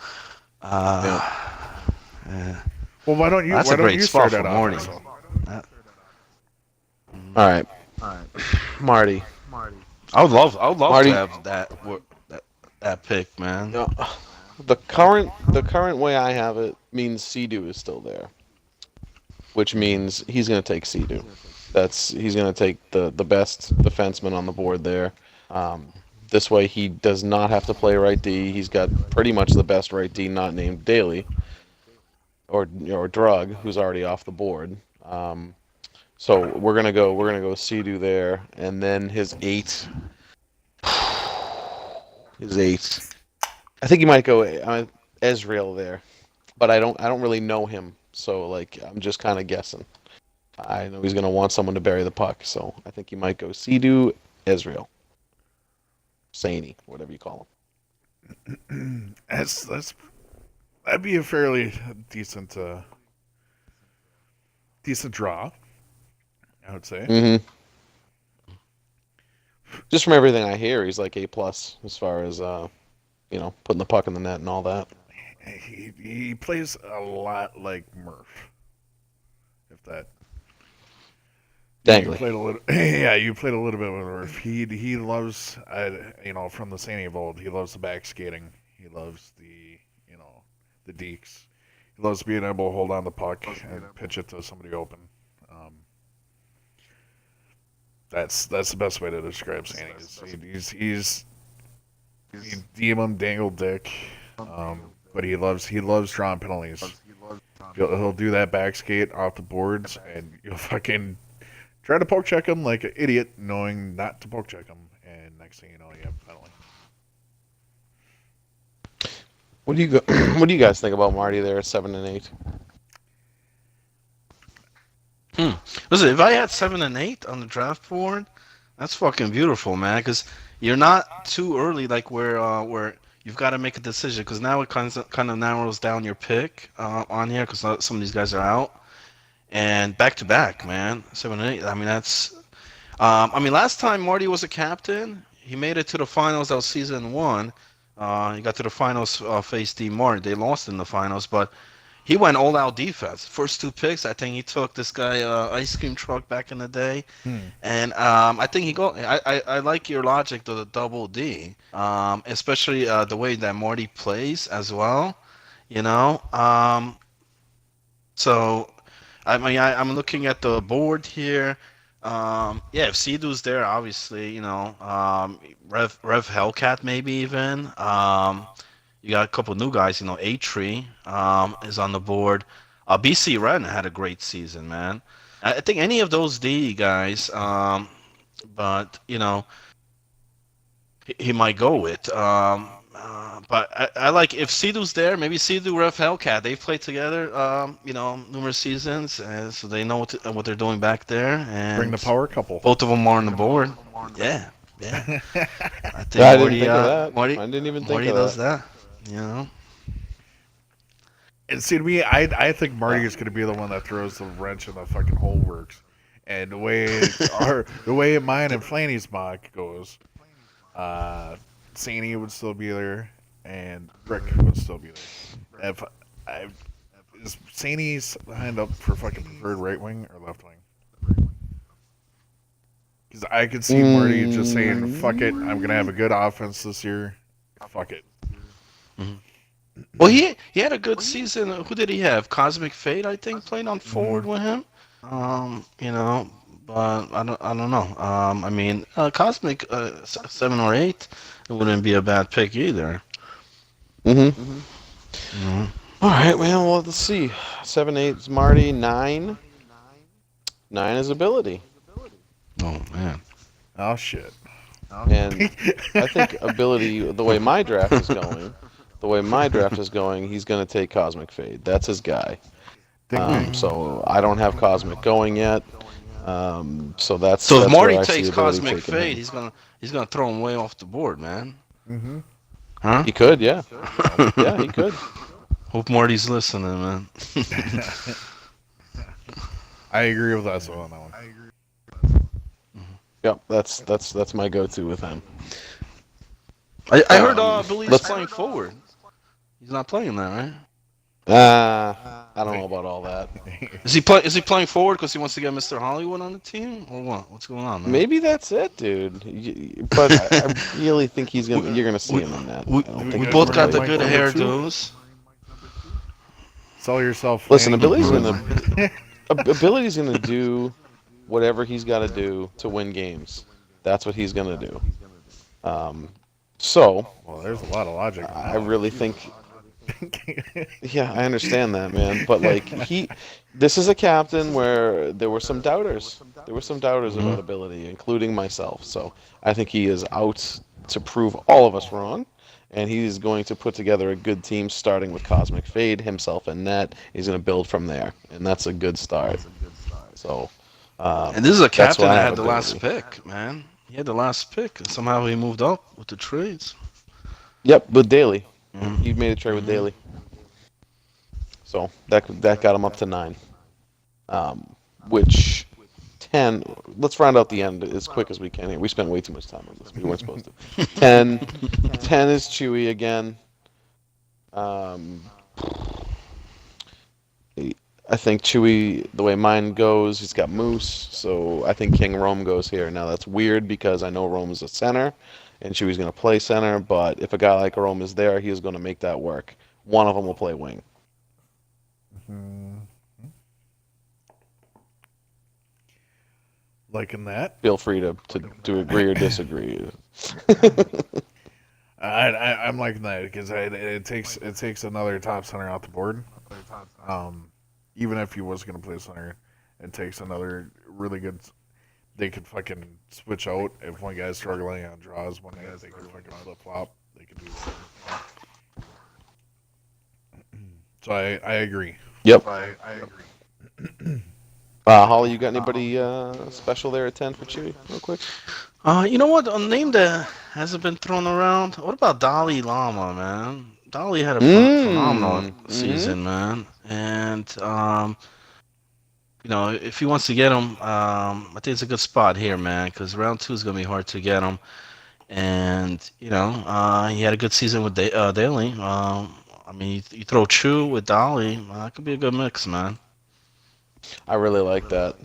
B: Yeah.
A: Well, why don't you
B: That's
A: why
B: a
A: don't
B: great
A: you
B: spot
A: start
B: for
A: that
B: morning.
A: off?
B: That-
C: All right. Marty.
B: I would love
C: Marty.
B: to have that pick, man.
C: No, the current way I have it means Sea-Doo is still there, which means he's going to take Sea-Doo. He's going to take the best defenseman on the board there. This way he does not have to play right D. He's got pretty much the best right D, not named Daly or Drug, who's already off the board. So we're gonna go Sea-Doo there, and then his 8. His 8. I think he might go Ezreal there, but I don't really know him, so like I'm just kind of guessing. I know he's gonna want someone to bury the puck, so I think he might go Sea-Doo, Ezreal, Saney, whatever you call
A: That'd be a fairly decent draw, I would say.
C: him. Just from everything I hear, he's like A+ as far as putting the puck in the net and all that.
A: He plays a lot like Murph. If that. You
C: Dangly.
A: played a little, yeah. You played a little bit with Murph. He loves, from the Sandy of old. He loves the back skating. He loves the deeks. He loves being able to hold on the puck and pitch it to somebody open. That's the best way to describe Sandy. He's demon dangle dick, but he loves drawing penalties. He'll do that back skate off the boards, and you'll fucking try to poke check him like an idiot, knowing not to poke check him, and next thing you know, you have a penalty.
C: What do you guys think about Marty there at 7 and 8?
B: Listen, if I had 7 and 8 on the draft board, that's fucking beautiful, man. Because you're not too early, like where you've got to make a decision. Because now it kind of narrows down your pick on here. Because some of these guys are out, and back to back, man, 7 and 8. I mean, that's. Last time Marty was a captain, he made it to the finals. That was season 1. He got to the finals, faced D Martin. They lost in the finals, but he went all out defense. First two picks, I think he took this guy ice cream truck back in the day,
A: Hmm.
B: and I think he go. I like your logic to the double D, especially the way that Marty plays as well. You know, so I mean I'm looking at the board here. Yeah, if Sidhu's there, obviously, Rev Hellcat maybe even. You got a couple new guys, A Tree is on the board. BC Ren had a great season, man. I think any of those D guys, but he might go with. But I like if Sidhu's there, maybe Sidhu, Rev Hellcat. They've played together, numerous seasons, so they know what they're doing back there.
A: Bring the
B: And
A: power couple.
B: both of them are on the board. Yeah, yeah. I think
C: I didn't
B: Marty,
C: think of that.
B: Marty,
C: I didn't even think
B: Marty
C: of
B: does
C: that.
B: that.
A: And see, to me, I think Marty is going to be the one that throws the wrench in the fucking whole works. And the way mine and Flanny's mock goes, Saney would still be there, and Rick would still be there. If I is Saney signed up for fucking preferred right wing or left wing? Because I could see Marty just saying, "Fuck it, I'm gonna have a good offense this year. Fuck it."
B: Mhm. Well, he had a good season. Who did he have? Cosmic Fate, I think, played on forward with him. But I don't know. I mean, Cosmic 7 or 8, it wouldn't be a bad pick either.
C: Mm-hmm.
B: hmm
C: All right, well, let's see. 7, 8 is Marty. 9. 9 is ability.
B: Oh man.
A: Oh shit.
C: And I think ability, the way my draft is going, he's going to take Cosmic Fade. That's his guy. So I don't have Cosmic going yet. So that's
B: So if Marty
C: where I see
B: takes
C: ability
B: Cosmic
C: taking
B: Fate,
C: him.
B: he's gonna throw him way off the board, man.
A: Mm-hmm.
B: Huh?
C: He could, yeah. Yeah, he could.
B: Hope Marty's listening, man.
A: I agree with us on that one.
C: Yep, that's my go-to with him.
B: I heard Billy's playing forward. He's not playing that, right?
C: I don't know about all that.
B: Is he playing forward because he wants to get Mr. Hollywood on the team, or what? What's going on, man?
C: Maybe that's it, dude. But I really think you're gonna see him in that.
B: We both got the good hairdos.
A: Sell yourself.
C: Listen,
A: Flanny.
C: ability's gonna do whatever he's got to do to win games. That's what he's gonna do. So
A: Well, there's a lot of logic.
C: I really think. Yeah, I understand that, man. But this is a captain where there were some doubters. There were some doubters about ability, including myself. So I think he is out to prove all of us wrong, and he's going to put together a good team, starting with Cosmic Fade, himself and net. He's going to build from there, and that's a good start. So.
B: And this is a captain that had the
C: ability.
B: last pick, man. He had the last pick, and somehow he moved up with the trades.
C: Yep, with Daly.
B: Mhm.
C: He made a trade with Daly. So that got him up to 9. Which 10. Let's round out the end as quick as we can here. We spent way too much time on this. We weren't supposed to. 10 is Chewy again. I think Chewy, the way mine goes, he's got Moose, so I think King Rome goes here. Now that's weird because I know Rome's a center, and Chewy's going to play center, but if a guy like Rome is there, he is going to make that work. One of them will play wing.
A: Liking that.
C: Feel free to agree or disagree.
A: I'm liking that because it takes another top center out the board. Even if he was going to play center, it takes another really good. They could fucking switch out if one guy's struggling on draws. One guy they could fucking flip flop. They could do that. So I agree.
C: Yep.
A: I agree.
C: Holly, you got anybody special there at 10 for Chewy, real quick?
B: You know what? A name that hasn't been thrown around. What about Dalai Lama, man? Dolly had a phenomenal season, man. And if he wants to get him, I think it's a good spot here, man, because round 2 is gonna be hard to get him. And he had a good season with Daly. I mean, you throw Chu with Dolly, that could be a good mix, man.
C: I really like that.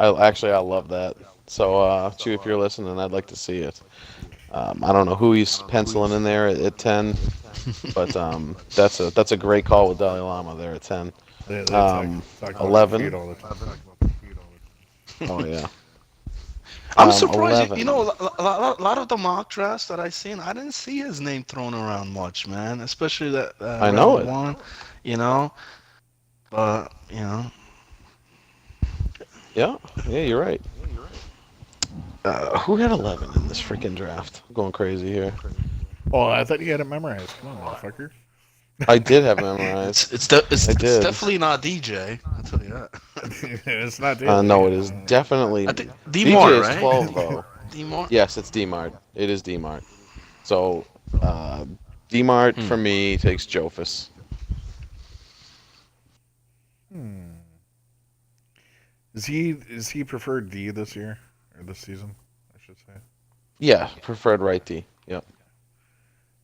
C: I love that. So, Chew, if you're listening, I'd like to see it. I don't know who he's penciling in there at 10, but that's a great call with Dalai Lama there at 10.
A: They
C: Um,
A: talk about the feet
C: 11.
A: all the time.
C: Oh yeah.
B: I'm surprised.
C: 11.
B: A lot of the mock drafts that I seen, I didn't see his name thrown around much, man. Especially that
C: I know
B: round
C: it.
B: one, you know. But you know,
C: Yeah, yeah, you're right. Who had 11 in this freaking draft? I'm going crazy here.
A: Oh, I thought you had it memorized. Come on, motherfucker.
C: I did have memorized.
B: it's
C: I did.
B: definitely not DJ. I'll tell you that.
A: It's not
C: No, it is definitely.
B: I think
C: DJ
B: D-Mart,
C: is
B: right?
C: 12 though.
B: D-Mart.
C: Yes, it's D-Mart. It is D-Mart. So, D-Mart for me takes Jofus.
A: Hmm. Is he preferred D this year or this season? I should say.
C: Yeah, preferred right D. Yep.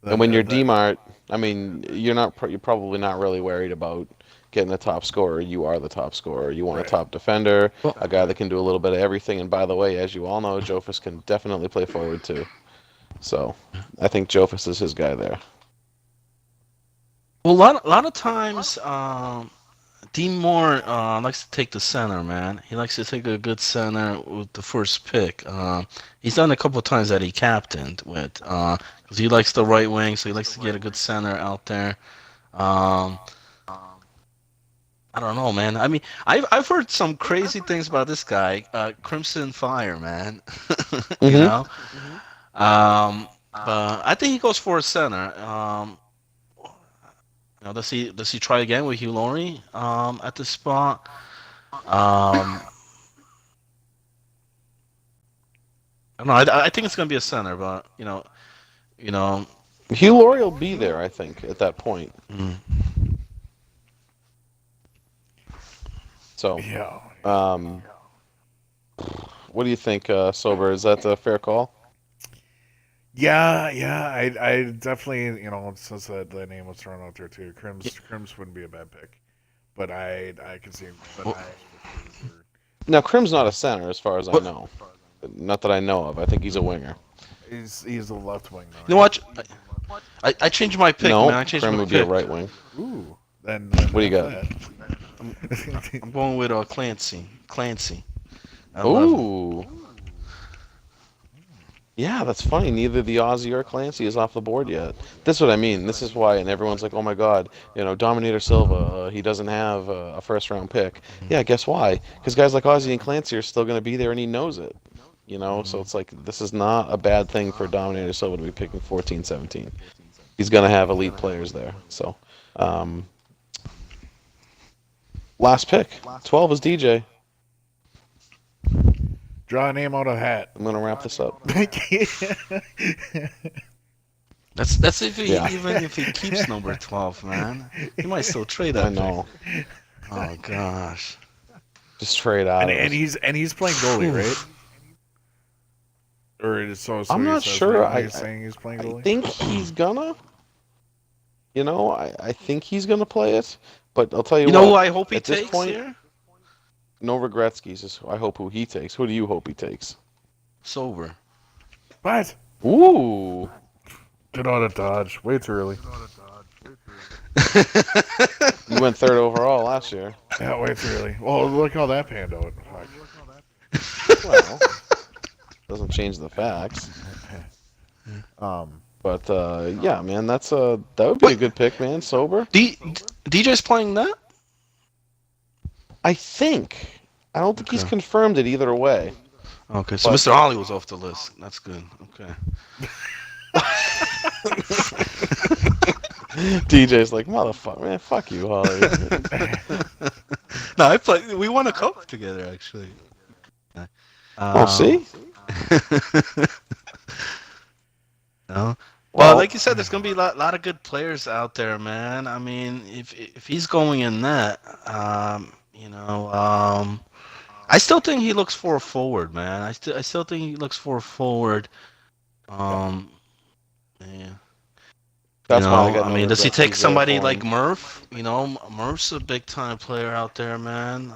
C: And when you're D-Mart, I mean, you're probably not really worried about getting a top scorer. You are the top scorer. You want a top defender,
B: Well,
C: a guy that can do a little bit of everything. And by the way, as you all know, Jofus can definitely play forward too. So, I think Jofus is his guy there.
B: well, a lot of times, Dean Moore likes to take the center, man. He likes to take a good center with the first pick. He's done a couple of times that he captained with, because he likes the right wing, so he likes to get a good center out there. Um, I don't know, man. I mean, I've heard some crazy things about this guy, Crimson Fire, man. You
C: Mhm.
B: know, but I think he goes for a center. You know, does he try again with Hugh Laurie at this spot? I don't know. I think it's gonna be a center, but you know.
C: Hugh Laurie will be there, I think, at that point.
B: Mm.
C: So,
A: Yeah.
C: what do you think, Sober? Is that a fair call?
A: Yeah, I definitely, since that name was thrown out there too, Crims wouldn't be a bad pick, but I can see him. But
B: Well,
A: I for
C: Now, Crim's not a center, as far as I
B: What?
C: know. Not that I know of. I think he's a winger.
A: he's a left wing though.
B: You know what? I changed my pick,
C: No,
B: man. I changed
C: Crim
B: my
C: would be a
B: pick.
C: right wing.
A: Ooh, then
C: What do you got?
B: I'm going with Clancy. Clancy. I love him.
C: Ooh. Yeah, that's funny. Neither the Aussie or Clancy is off the board yet. That's what I mean. This is why, and everyone's like, "Oh my God, Dominator Silva, he doesn't have a first-round pick." Yeah, guess why? Because guys like Aussie and Clancy are still going to be there, and he knows it. So it's like this is not a bad thing for Dominator Silva to be picking 14, 17. He's going to have elite players there. So, last pick, 12 is DJ.
A: Draw a name out of a hat.
C: I'm going to wrap this up.
B: That's if he
C: Yeah.
B: even if he keeps number 12, man. He might still trade that
C: I know.
B: pick. Oh gosh.
C: Just trade out.
A: and he's playing goalie, right? Or so
C: I'm
A: he
C: not
A: says,
C: sure.
A: right? He's saying he's playing
C: I
A: goalie.
C: think he's gonna. I think he's gonna play it. But I'll tell you
B: You
C: what.
B: know who I hope he
C: at this
B: takes
C: point,
B: here?
C: no Regretskis is I hope who he takes. Who do you hope he takes?
B: Sober.
A: What?
C: Ooh.
A: Get out of Dodge. Way too early.
C: You went third overall last year.
A: Yeah, way too early. Well, look how that panned out. Fuck.
C: Well, doesn't change the facts. But yeah, man, that would be a
B: Wait.
C: good pick, man. Sober.
B: DJ's playing that?
C: I think. I don't think he's
B: Okay.
C: confirmed it either way.
B: Okay, so
C: But-
B: Mr. Ollie was off the list. That's good. Okay.
C: DJ's like, motherfucker, man, fuck you, Holly.
B: No, I play. We won a cup together, actually.
C: Oh, see?
B: No.
C: Well-
B: Well, like you said, there's gonna be a lot of good players out there, man. I mean, if he's going in that, I still think he looks for a forward, man. I still think he looks for a forward. Yeah.
C: That's why I
B: know,
C: got
B: I
C: no
B: mean, does he
C: regrets.
B: take
C: He's there
B: somebody
C: for
B: like
C: him.
B: Murph? You know, Murph's a big time player out there, man.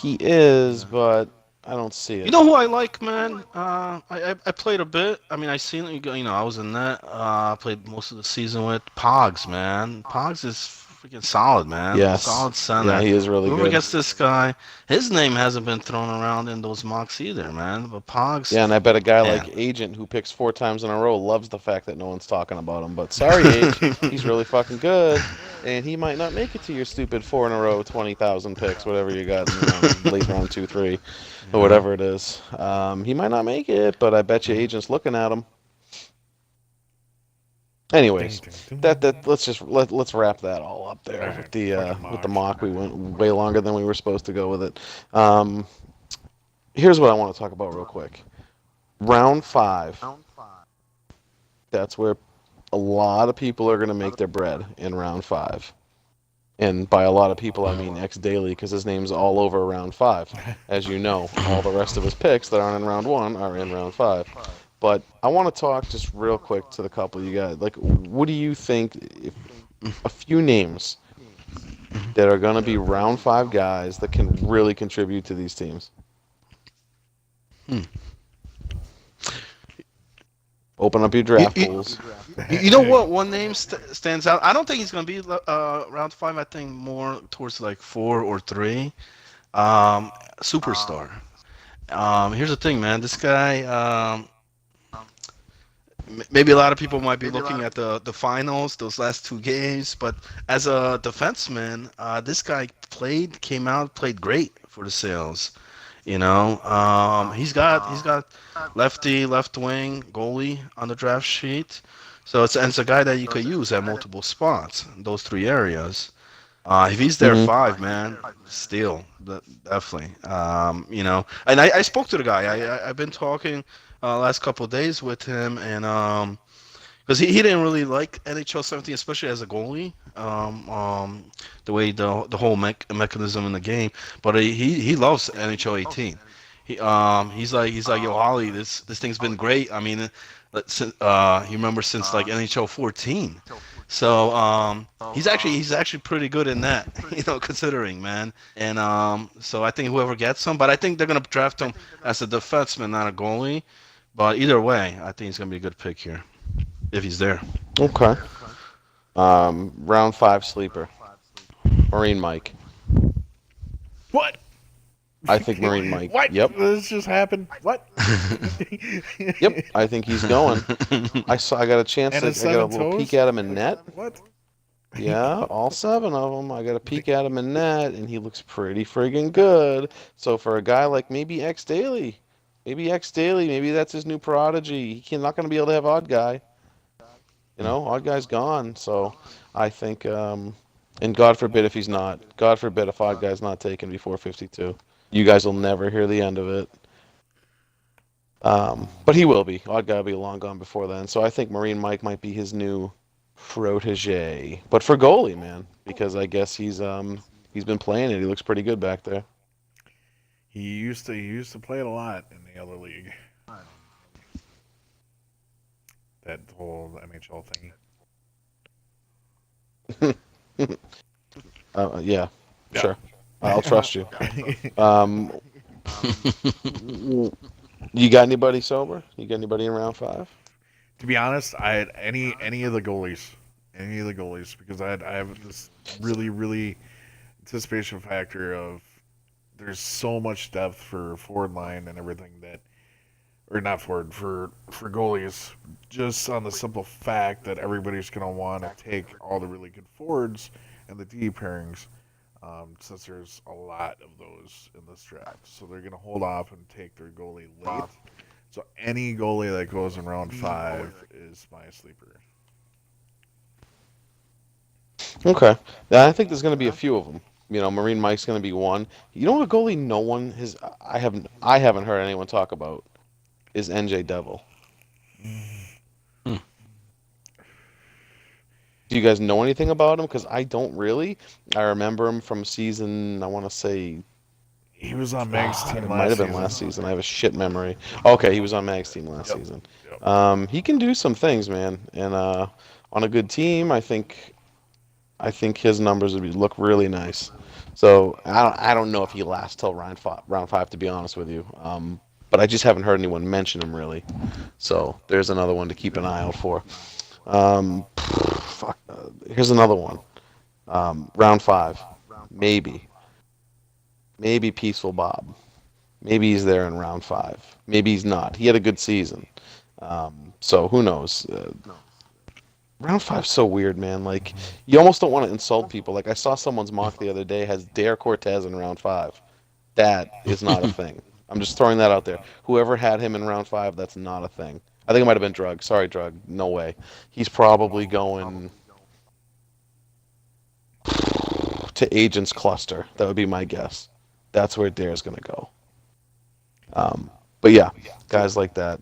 C: He is,
B: Yeah.
C: but I don't see
B: You
C: it.
B: know who I like, man? I played a bit. I mean, I seen you know I was in that. I played most of the season with Pogs, man. Pogs is freaking solid, man.
C: Yes.
B: Solid
C: Yeah,
B: center.
C: he is really
B: Whoever
C: good.
B: gets this guy, his name hasn't been thrown around in those mocks either, man. But Pogs,
C: Yeah, and I bet a guy
B: man.
C: like Agent, who picks 4 times in a row, loves the fact that no one's talking about him. But sorry, Age, he's really fucking good, and he might not make it to your stupid 4 in a row, 20,000 picks, whatever you got in late round 2, 3, or
B: Yeah.
C: whatever it is. He might not make it, but I bet you Agent's looking at him. Anyways, that let's wrap that all up there
A: Alright, fucking
C: with the
A: mock.
C: mock. We went way longer than we were supposed to go with it. Here's what I want to talk about real quick. Round 5. That's where a lot of people are going to make their bread in round 5. And by a lot of people, I mean X Daily, because his name's all over round 5. As you know, all the rest of his picks that aren't in round 1 are in round 5. But I want to talk just real quick to the couple you got. Like, what do you think? If a few names that are going to be round 5 guys that can really contribute to these teams.
B: Hmm.
C: Open up your draft pools.
B: You know what? One name stands out. I don't think he's going to be round 5. I think more towards like 4 or 3. Superstar. Here's the thing, man. This guy. Maybe a lot of people might be looking at the finals, those last 2 games, but as a defenseman, this guy came out, played great for the Sails. You know, he's got lefty, left wing, goalie on the draft sheet, so it's a guy that you could use at multiple spots in those 3 areas. If he's there
C: Mm-hmm.
B: 5, man, still definitely. You know, and I spoke to the guy. I've been talking last couple of days with him, and because he didn't really like NHL 17, especially as a goalie. The way the whole mechanism in the game, but he loves NHL 18. He's like yo Ollie, this thing's been great. I mean, you remember since like NHL 14. So he's actually pretty good in that, you know, considering, man. And so I think whoever gets him, but I think they're gonna draft him as a defenseman, not a goalie. But either way, I think he's gonna be a good pick here if he's there.
C: Okay. Round 5 sleeper. Marine Mike.
A: What?
C: I think Marine Mike.
A: What?
C: Yep.
A: This just happened? What?
C: Yep. I think he's going. I got a chance.
A: And
C: I
A: his
C: got a
A: 7
C: little
A: toes?
C: peek at him in net.
A: What?
C: Yeah, all 7 of them. I got a peek at him in net, and he looks pretty friggin' good. So for a guy like maybe X Daily, maybe that's his new prodigy. He's not going to be able to have Odd Guy. You know, Odd Guy's gone. So I think, and God forbid if he's not. God forbid if Odd Guy's not taken before 52. You guys will never hear the end of it. But he will be. Odd Guy will be long gone before then. So I think Marine Mike might be his new protege. But for goalie, man, because I guess he's been playing it. He looks pretty good back there.
A: He used to play it a lot in the other league. That whole NHL thingy.
C: Yeah,
A: Yeah.
C: sure. I'll trust you. You got anybody sober? You got anybody in round 5?
A: To be honest, I had any of the goalies, because I have this really anticipation factor of there's so much depth for forward line and everything that, or not forward for goalies, just on the simple fact that everybody's gonna want to take all the really good forwards and the D pairings, since there's a lot of those in this draft, so they're gonna hold off and take their goalie late. So any goalie that goes in round 5 is my sleeper.
C: Okay. Yeah, I think there's going to be a few of them. You know, Marine Mike's going to be one. You know what goalie no one has I haven't heard anyone talk about is NJ Devil.
B: Hmm.
C: Do you guys know anything about him? Because I don't really. I remember him from season, I want to say,
A: He was on Meg's team
C: it
A: last
C: might have been
A: season.
C: last season. I have a shit memory. Okay, he was on Mag's team last
A: Yep.
C: season.
A: Yep.
C: He can do some things, man. And On a good team, I think his numbers would look really nice. So I don't know if he lasts till round five, to be honest with you. But I just haven't heard anyone mention him really. So there's another one to keep an eye out for. Fuck, here's another one. Round five, maybe Peaceful Bob. Maybe he's there in round five. Maybe he's not. He had a good season. So who knows? Round five's so weird, man. Like, you almost don't want to insult people. Like, I saw someone's mock the other day has Dare Cortez in round five. That is not a thing. I'm just throwing that out there. Whoever had him in round five, that's not a thing. I think it might have been Drug. Sorry, Drug. No way. He's probably going to Agents Cluster. That would be my guess. That's where Dare's going to go. But yeah, guys like that.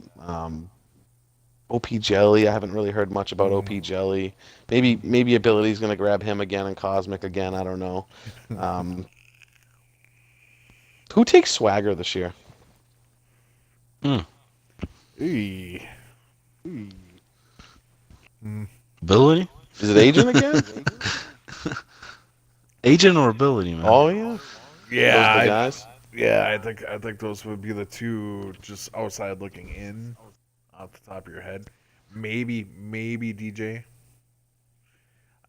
C: OP Jelly, I haven't really heard much about OP Jelly. Maybe Ability's going to grab him again and Cosmic again. I don't know. Who takes Swagger this year?
A: Eee.
B: Ability?
C: Is it Agent again?
B: Agent or ability, man?
C: Oh yeah.
A: Yeah,
C: Those the guys.
A: yeah. I think those would be the two just outside looking in, off the top of your head. Maybe DJ.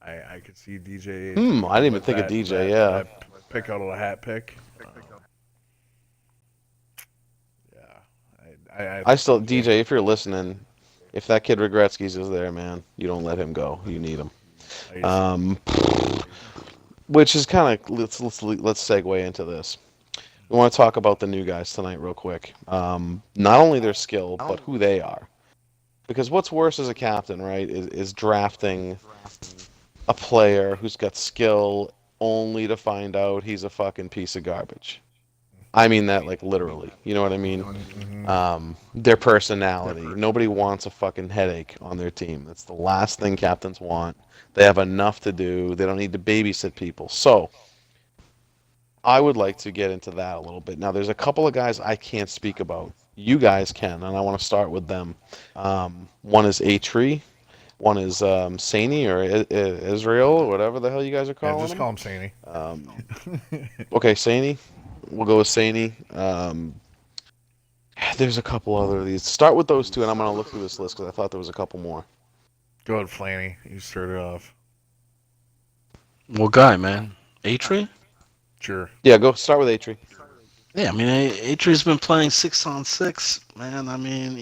A: I could see DJ.
C: I didn't even
A: with
C: think of
A: that-
C: DJ.
A: that-
C: Yeah.
A: that pick out of the hat pick. Yeah,
C: I still DJ. If you're listening, if that kid Regretsky's is there, man, you don't let him go. You need him. Which is kind of let's segue into this. We want to talk about the new guys tonight, real quick. Not only their skill, but who they are. Because what's worse as a captain, right, is drafting a player who's got skill only to find out he's a fucking piece of garbage. I mean that like literally. You know what I mean? Their personality. Nobody wants a fucking headache on their team. That's the last thing captains want. They have enough to do. They don't need to babysit people. So I would like to get into that a little bit. Now, there's a couple of guys I can't speak about. You guys can, and I want to start with them. One is A-Tree. One is Sani or Israel, or whatever the hell you guys are calling
A: just
C: him.
A: call him Sani.
C: Okay, Sani. We'll go with Sani. There's a couple other of these. Start with those two, and I'm going to look through this list because I thought there was a couple more.
A: Go ahead, Flanny. You started off.
B: What guy, man? A-Tree?
A: Sure.
C: Yeah, go start with A-Tree.
B: Yeah, I mean, A-Tree's been playing 6-on-6, man. I mean,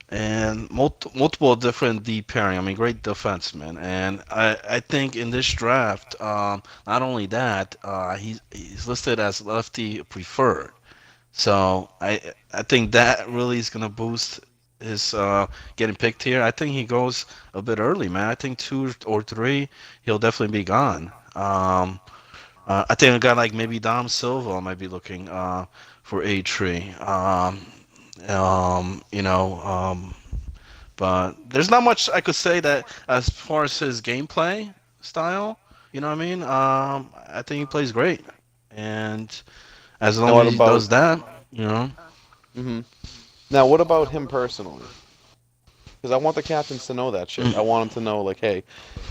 B: and multiple different deep pairing. I mean, great defenseman. And I think in this draft, not only that, he's listed as lefty preferred. So I think that really is gonna boost his getting picked here. I think he goes a bit early, man. I think 2 or 3, he'll definitely be gone. I think a guy like maybe Dom Silva might be looking for A-Tree. But there's not much I could say that as far as his gameplay style. You know what I mean? I think he plays great, and as long as he does that,
C: Mm-hmm. Now, what about him personally? Because I want the captains to know that shit. I want them to know, like, hey,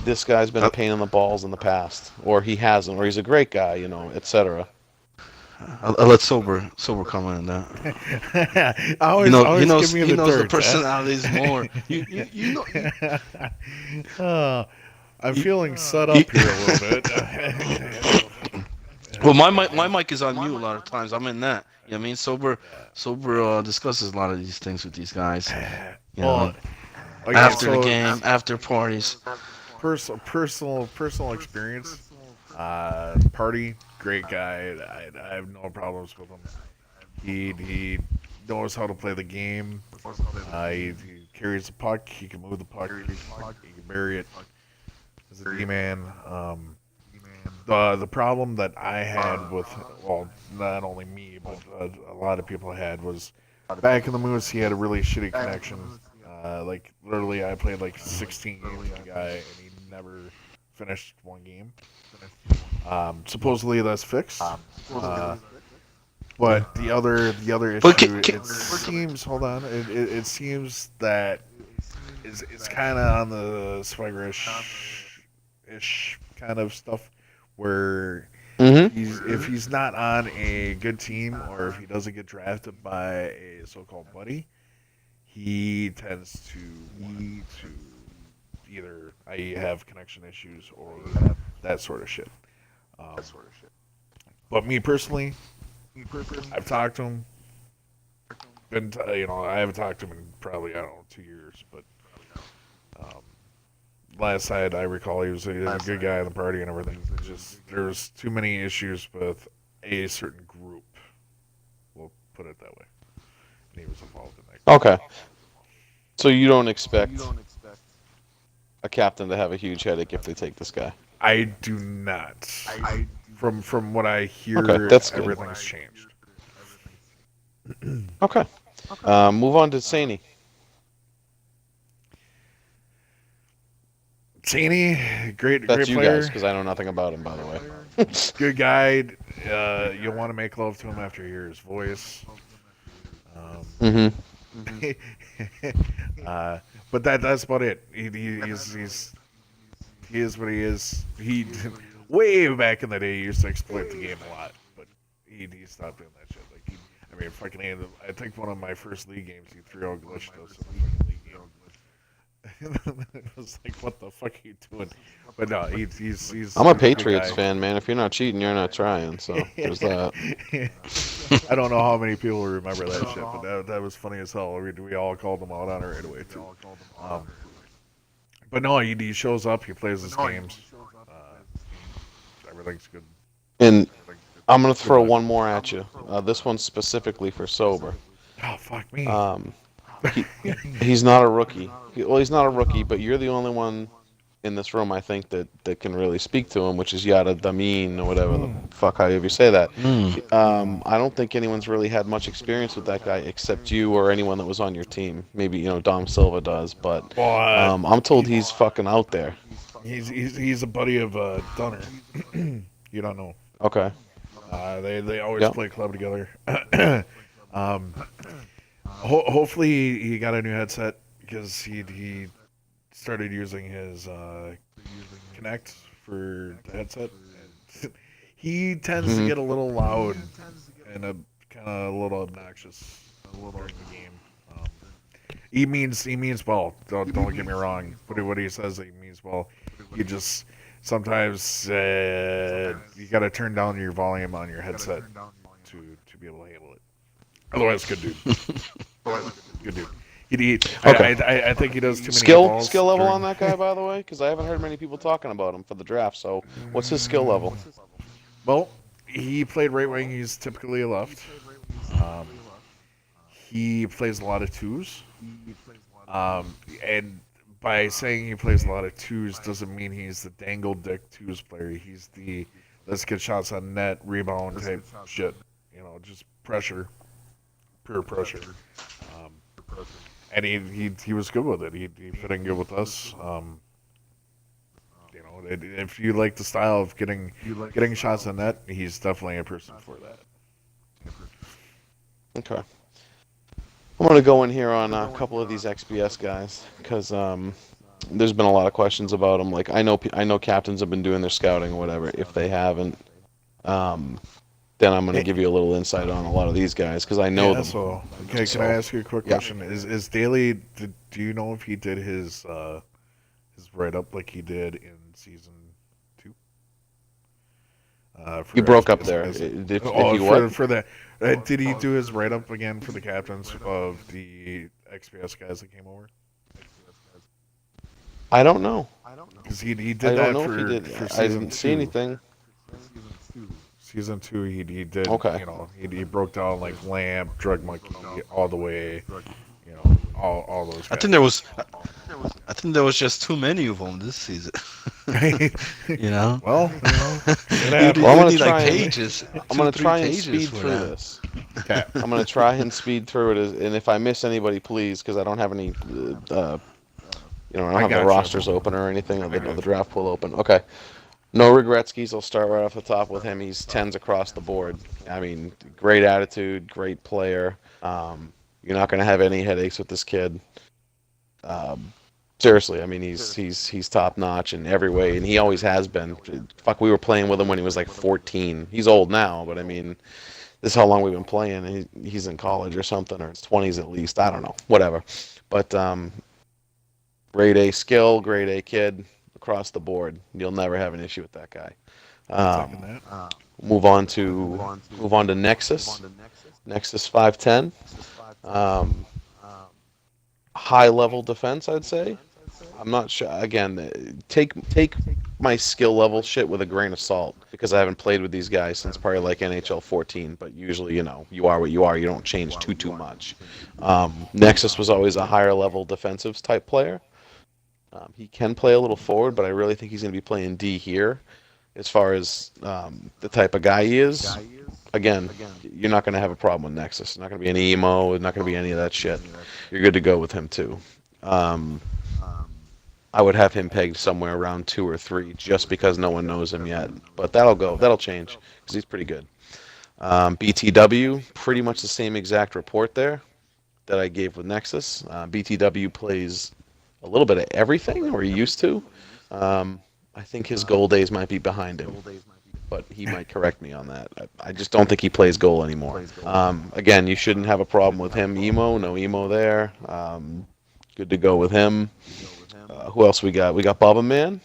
C: this guy's been a pain in the balls in the past, or he hasn't, or he's a great guy, etc.
B: I'll let Sober comment on that.
A: always
B: he knows
A: give me the dirt,
B: the personalities more. You know.
A: I'm feeling set up here a little bit.
B: Well, my mic is on mute a lot of times. I'm in that. You know what I mean? Sober discusses a lot of these things with these guys. After the game, after parties.
A: Personal experience. Party, great guy. I have no problems with him. He knows how to play the game. He carries the puck. He can move the puck. He can bury it. As a D-man. The problem that I had with, well, not only me, but a lot of people had was back in the Moose, he had a really shitty connection. Like, literally, I played like 16 games with the guy, and he never finished one game. Supposedly that's fixed. But the other issue, it seems, hold on, it seems that is kind of on the Swagger-ish kind of stuff, where
C: Mm-hmm.
A: if he's not on a good team or if he doesn't get drafted by a so-called buddy, he tends to either have connection issues or that sort of shit. But me personally, I've talked to him. I haven't talked to him in probably, I don't know, 2 years. But um, last I recall, he was a good guy in the party and everything. It's just there was too many issues with a certain group. We'll put it that way. And he was involved in that.
C: Okay. So you don't expect a captain to have a huge headache if they take this guy?
A: I do not. From what I hear,
C: Okay, that's good.
A: everything's changed.
C: Okay. Move on to Saney.
A: Cheney, great
C: That's you
A: player.
C: guys, because I know nothing about him, by the way.
A: Good guy. You'll want to make love to him after you hear his voice.
C: Mm-hmm.
A: But that's about it. He is what he is. He way back in the day he used to exploit the game a lot, but he stopped doing that shit. Fucking. I think one of my first league games he 3-0 glitched us in the fucking league game. It was like, what the fuck are you doing? But no, he's.
C: I'm a
A: good
C: Patriots
A: guy.
C: fan, man. If you're not cheating, you're not trying. So there's that.
A: I don't know how many people remember that shit, but that was funny as hell. We all called him out on it right away too. But no, he shows up, he plays his games. Everything's good.
C: And I'm gonna throw one more at you. This one's specifically for Sober.
A: Oh fuck me.
C: He's not a rookie. He's not a rookie, but you're the only one in this room, I think, that can really speak to him, which is Yada Damin, or whatever the fuck, however you say that. I don't think anyone's really had much experience with that guy except you or anyone that was on your team. Maybe, Dom Silva does, but I'm told he's fucking out there.
A: He's a buddy of Dunner. You don't know.
C: Okay.
A: They always play club together. Hopefully he got a new headset because he started using his Connect for the headset. And he tends to get a little loud and a kind of a little obnoxious during the game. He means well. Don't get me wrong. What he says, he means well. You just sometimes you got to turn down your volume on your headset to be able to handle it. Otherwise, good dude. Good dude.
C: Okay.
A: I think he does too many
C: skill
A: balls
C: level
A: during-
C: on that guy, by the way, because I haven't heard many people talking about him for the draft. So, what's his skill level?
A: Well, he played right wing. He's typically a left. He plays a lot of twos. And by saying he plays a lot of twos doesn't mean he's the dangle dick twos player. He's the let's get shots on net, rebound type shit. Just pressure, pure pressure. And he was good with it. He fit in good with us. If you like the style of getting shots on net, he's definitely a person for that.
C: Okay. I'm going to go in here on a couple of these XBS guys because there's been a lot of questions about them. Like I know captains have been doing their scouting or whatever. If they haven't, then I'm going to give you a little insight on a lot of these guys because I know them.
A: So, okay, can I ask you a quick question? Is Daly? Do you know if he did his write up like he did in season 2?
C: You broke up
A: XPS
C: there.
A: guys?
C: If you what?
A: For that, did he do his write up again for the captains of the XPS guys that came over?
C: I don't know.
A: Because he did
C: I
A: that
C: don't know
A: for,
C: if he did.
A: for
C: I
A: season
C: didn't
A: 2.
C: see anything.
A: Season 2, he did.
C: Okay.
A: He broke down like Lamp, Drug Monkey, all the way. All those guys.
B: I think there was just too many of them this season.
A: Well,
C: I'm gonna
B: need
C: try
B: like
C: and-
B: pages.
C: I'm going to
B: 2-3
C: try and
B: pages
C: speed
B: for
C: through
B: that.
C: this.
A: okay.
C: I'm going to try and speed through it, and if I miss anybody, please, because I don't have any, I don't have the
A: gotcha.
C: rosters open or anything, or the draft pool open. Okay. No Regretskis. I'll start right off the top with him. He's 10s across the board. I mean, great attitude, great player. You're not going to have any headaches with this kid. Seriously, I mean he's top notch in every way, and he always has been. Fuck, we were playing with him when he was like 14. He's old now, but I mean, this is how long we've been playing. He's in college or something, or his 20s at least. I don't know, whatever. But grade A skill, grade A kid across the board. You'll never have an issue with that guy.
A: I'll second that.
C: Move on to Nexus. Nexus 510. Um, High level defense, I'd say. I'm not sure. Again, take my skill level shit with a grain of salt because I haven't played with these guys since probably like NHL 14. But usually, you are what you are. You don't change too much. Nexus was always a higher level defensive type player. He can play a little forward, but I really think he's going to be playing D here. As far as the type of guy he is, again, you're not going to have a problem with Nexus. Not going to be any emo. Not going to be any of that shit. You're good to go with him too. I would have him pegged somewhere around 2 or 3, just because no one knows him yet. But that'll change because he's pretty good. BTW, pretty much the same exact report there that I gave with Nexus. BTW plays a little bit of everything, or he used to. I think his goal days might be behind him, but he might correct me on that. I just don't think he plays goal anymore. Again, you shouldn't have a problem with him. No emo there. Good to go with him. Who else we got? We got Bubba Man.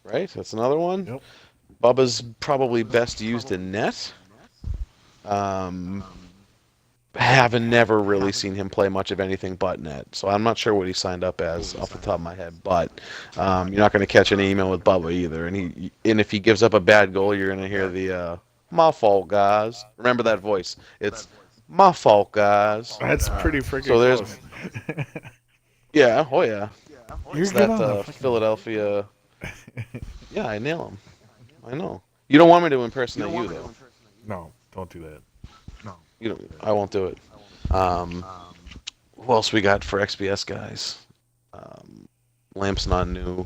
C: Right? That's another one.
A: Yep.
C: Bubba's probably best used in net. Haven't never really seen him play much of anything but net, so I'm not sure what he signed up as off the top of my head. But you're not going to catch an email with Bubba either, and if he gives up a bad goal, you're going to hear the "my fault, guys." Remember that voice? It's "my fault, guys."
A: That's pretty freaking
C: So there's
A: close.
C: yeah, oh yeah,
A: You're
C: it's
A: good
C: that
A: on the fucking...
C: Philadelphia. Yeah, I nail him. I know. You don't want me to impersonate you though.
A: No, don't do that.
C: You don't, I won't do it. Who else we got for XBS guys? Lamp's not new.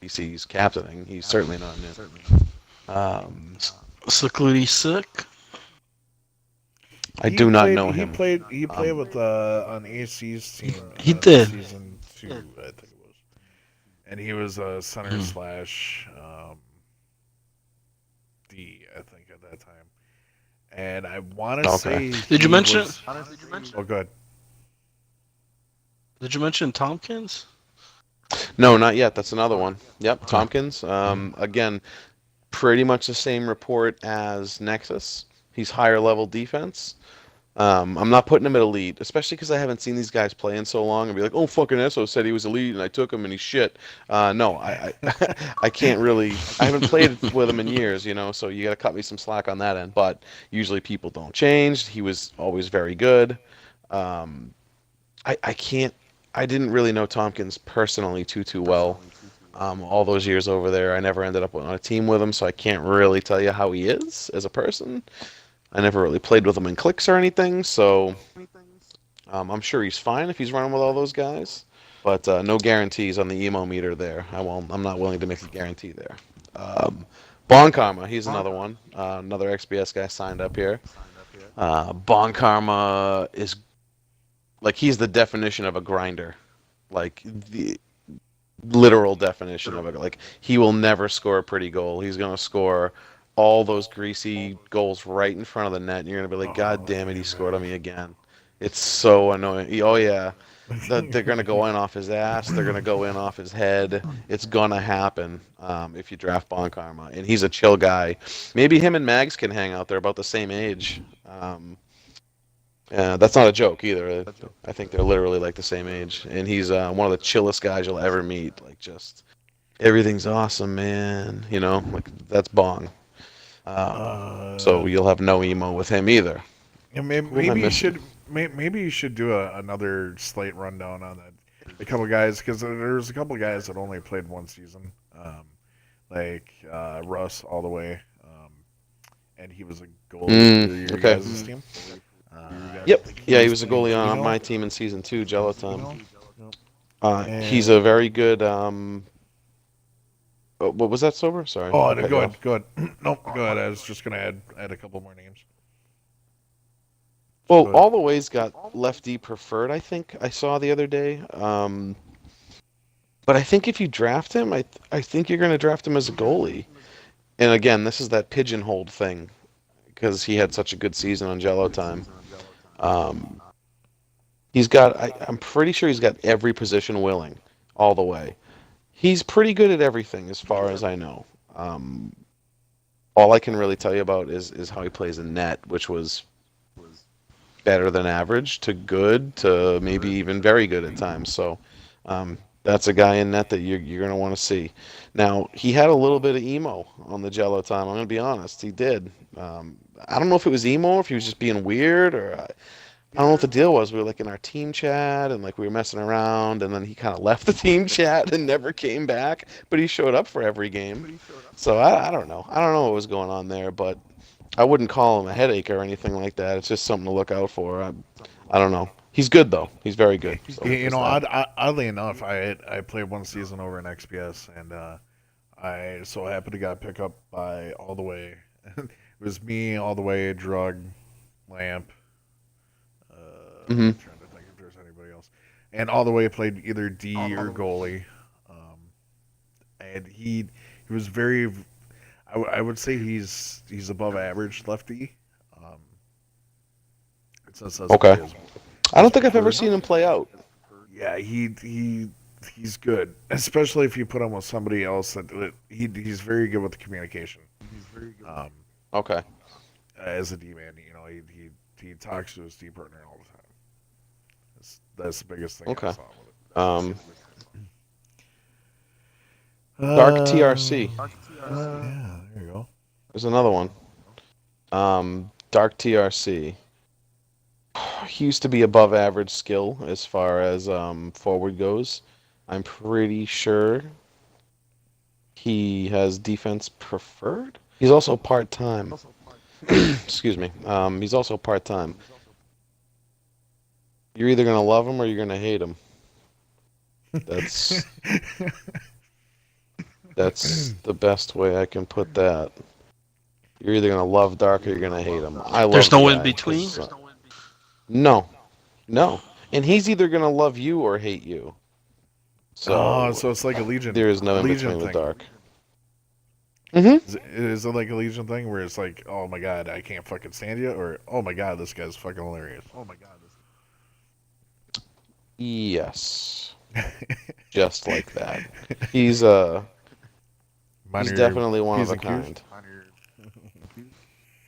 C: DC's captaining. He's certainly not new.
B: Security sick.
C: I do not know
A: He
C: him.
A: played with on AC's team.
B: He did.
A: Season 2, I think it was. And he was a center slash D, I think, at that time. And I want to say.
B: Did you mention?
A: Oh, good.
B: Did you mention Tompkins?
C: No, not yet. That's another one. Yep, Tompkins. Again, pretty much the same report as Nexus. He's higher level defense. I'm not putting him at elite, especially because I haven't seen these guys play in so long and be like, oh, fucking Eso said he was elite and I took him and he's shit. No, I can't really. I haven't played with him in years, so you got to cut me some slack on that end. But usually people don't change. He was always very good. I can't. I didn't really know Tompkins personally too well. All those years over there, I never ended up on a team with him, so I can't really tell you how he is as a person. I never really played with him in cliques or anything, so I'm sure he's fine if he's running with all those guys. But no guarantees on the emo meter there. I'm not willing to make a guarantee there. Bon Karma, he's another one. Another XBS guy signed up here. Bon Karma is like he's the definition of a grinder, like the literal definition of it. Like he will never score a pretty goal. He's gonna score all those greasy goals right in front of the net, and you're gonna be like, God damn it, he scored on me again. It's so annoying. Oh yeah, they're gonna go in off his ass. They're gonna go in off his head. It's gonna happen if you draft Bon Karma, and he's a chill guy. Maybe him and Mags can hang out. They're about the same age. That's not a joke either. I think they're literally like the same age, and he's one of the chillest guys you'll ever meet. Like just everything's awesome, man. Like that's Bong. So you'll have no emo with him either.
A: Yeah, maybe you should. Maybe you should do another slate rundown on that. A couple guys, because there's a couple guys that only played one season, like Russ all the way, and he was a goalie for your guys' team.
C: Yep. Yeah, he was a goalie on my team in season 2, Jello time. He's a very good. What was that, Sober? Sorry.
A: Oh, go ahead. Nope, go ahead. I was just gonna add a couple more names.
C: Well,
A: But
C: all the ways got lefty preferred. I think I saw the other day. But I think if you draft him, I think you're going to draft him as a goalie. And again, this is that pigeonholed thing because he had such a good season on Jello time. Um, he's got. I'm pretty sure he's got every position willing all the way. He's pretty good at everything, as far as I know. Um, all I can really tell you about is how he plays in net, which was better than average to good to maybe even very good at times. So that's a guy in net that you're going to want to see. Now, he had a little bit of emo on the Jello time. I'm going to be honest. He did. I don't know if it was emo, or if he was just being weird, or I don't know what the deal was. We were like in our team chat and like we were messing around, and then he kind of left the team chat and never came back. But he showed up for every game. So I don't know. I don't know what was going on there, but I wouldn't call him a headache or anything like that. It's just something to look out for. I don't know. He's good though. He's very good. So
A: you
C: there's
A: know,
C: that.
A: oddly enough, I played one season over in XPS, and I so happened to got picked up by All the Way. It was me, All the Way, Drug, Lamp.
C: Hmm.
A: Trying to think if there's anybody else. And All the Way played either D or goalie. And he was very. I would say he's above average lefty. Um, since that's
C: Okay. I
A: his
C: don't think I've ever
A: preferred.
C: seen him play out.
A: Yeah, he's good, especially if you put him with somebody else he's very good with the communication. Um,
C: Okay.
A: as a D man, he talks to his D partner all the time. That's the biggest thing I
C: Okay.
A: saw with it.
C: Um, Dark TRC.
A: Yeah, there you go.
C: There's another one. Dark TRC. He used to be above average skill as far as forward goes. I'm pretty sure he has defense preferred. He's also part time. Excuse me. He's also part time. You're either gonna love him or you're gonna hate him. That's that's the best way I can put that. You're either gonna love Dark or you're gonna hate him. I
B: There's
C: love the
B: no in
C: guy.
B: between.
C: No, no, and he's either gonna love you or hate you.
A: Oh,
C: So
A: so it's like
C: there is no
A: a
C: in
A: Legion
C: between with
A: thing.
C: Dark. Mm-hmm.
A: Is it like a Legion thing where it's like, oh my god, I can't fucking stand you, or oh my god, this guy's fucking hilarious. Oh my god,
C: Yes,
A: this.
C: just like that. He's
A: Minor
C: he's definitely one of
A: P's
C: a
A: and Q's?
C: kind.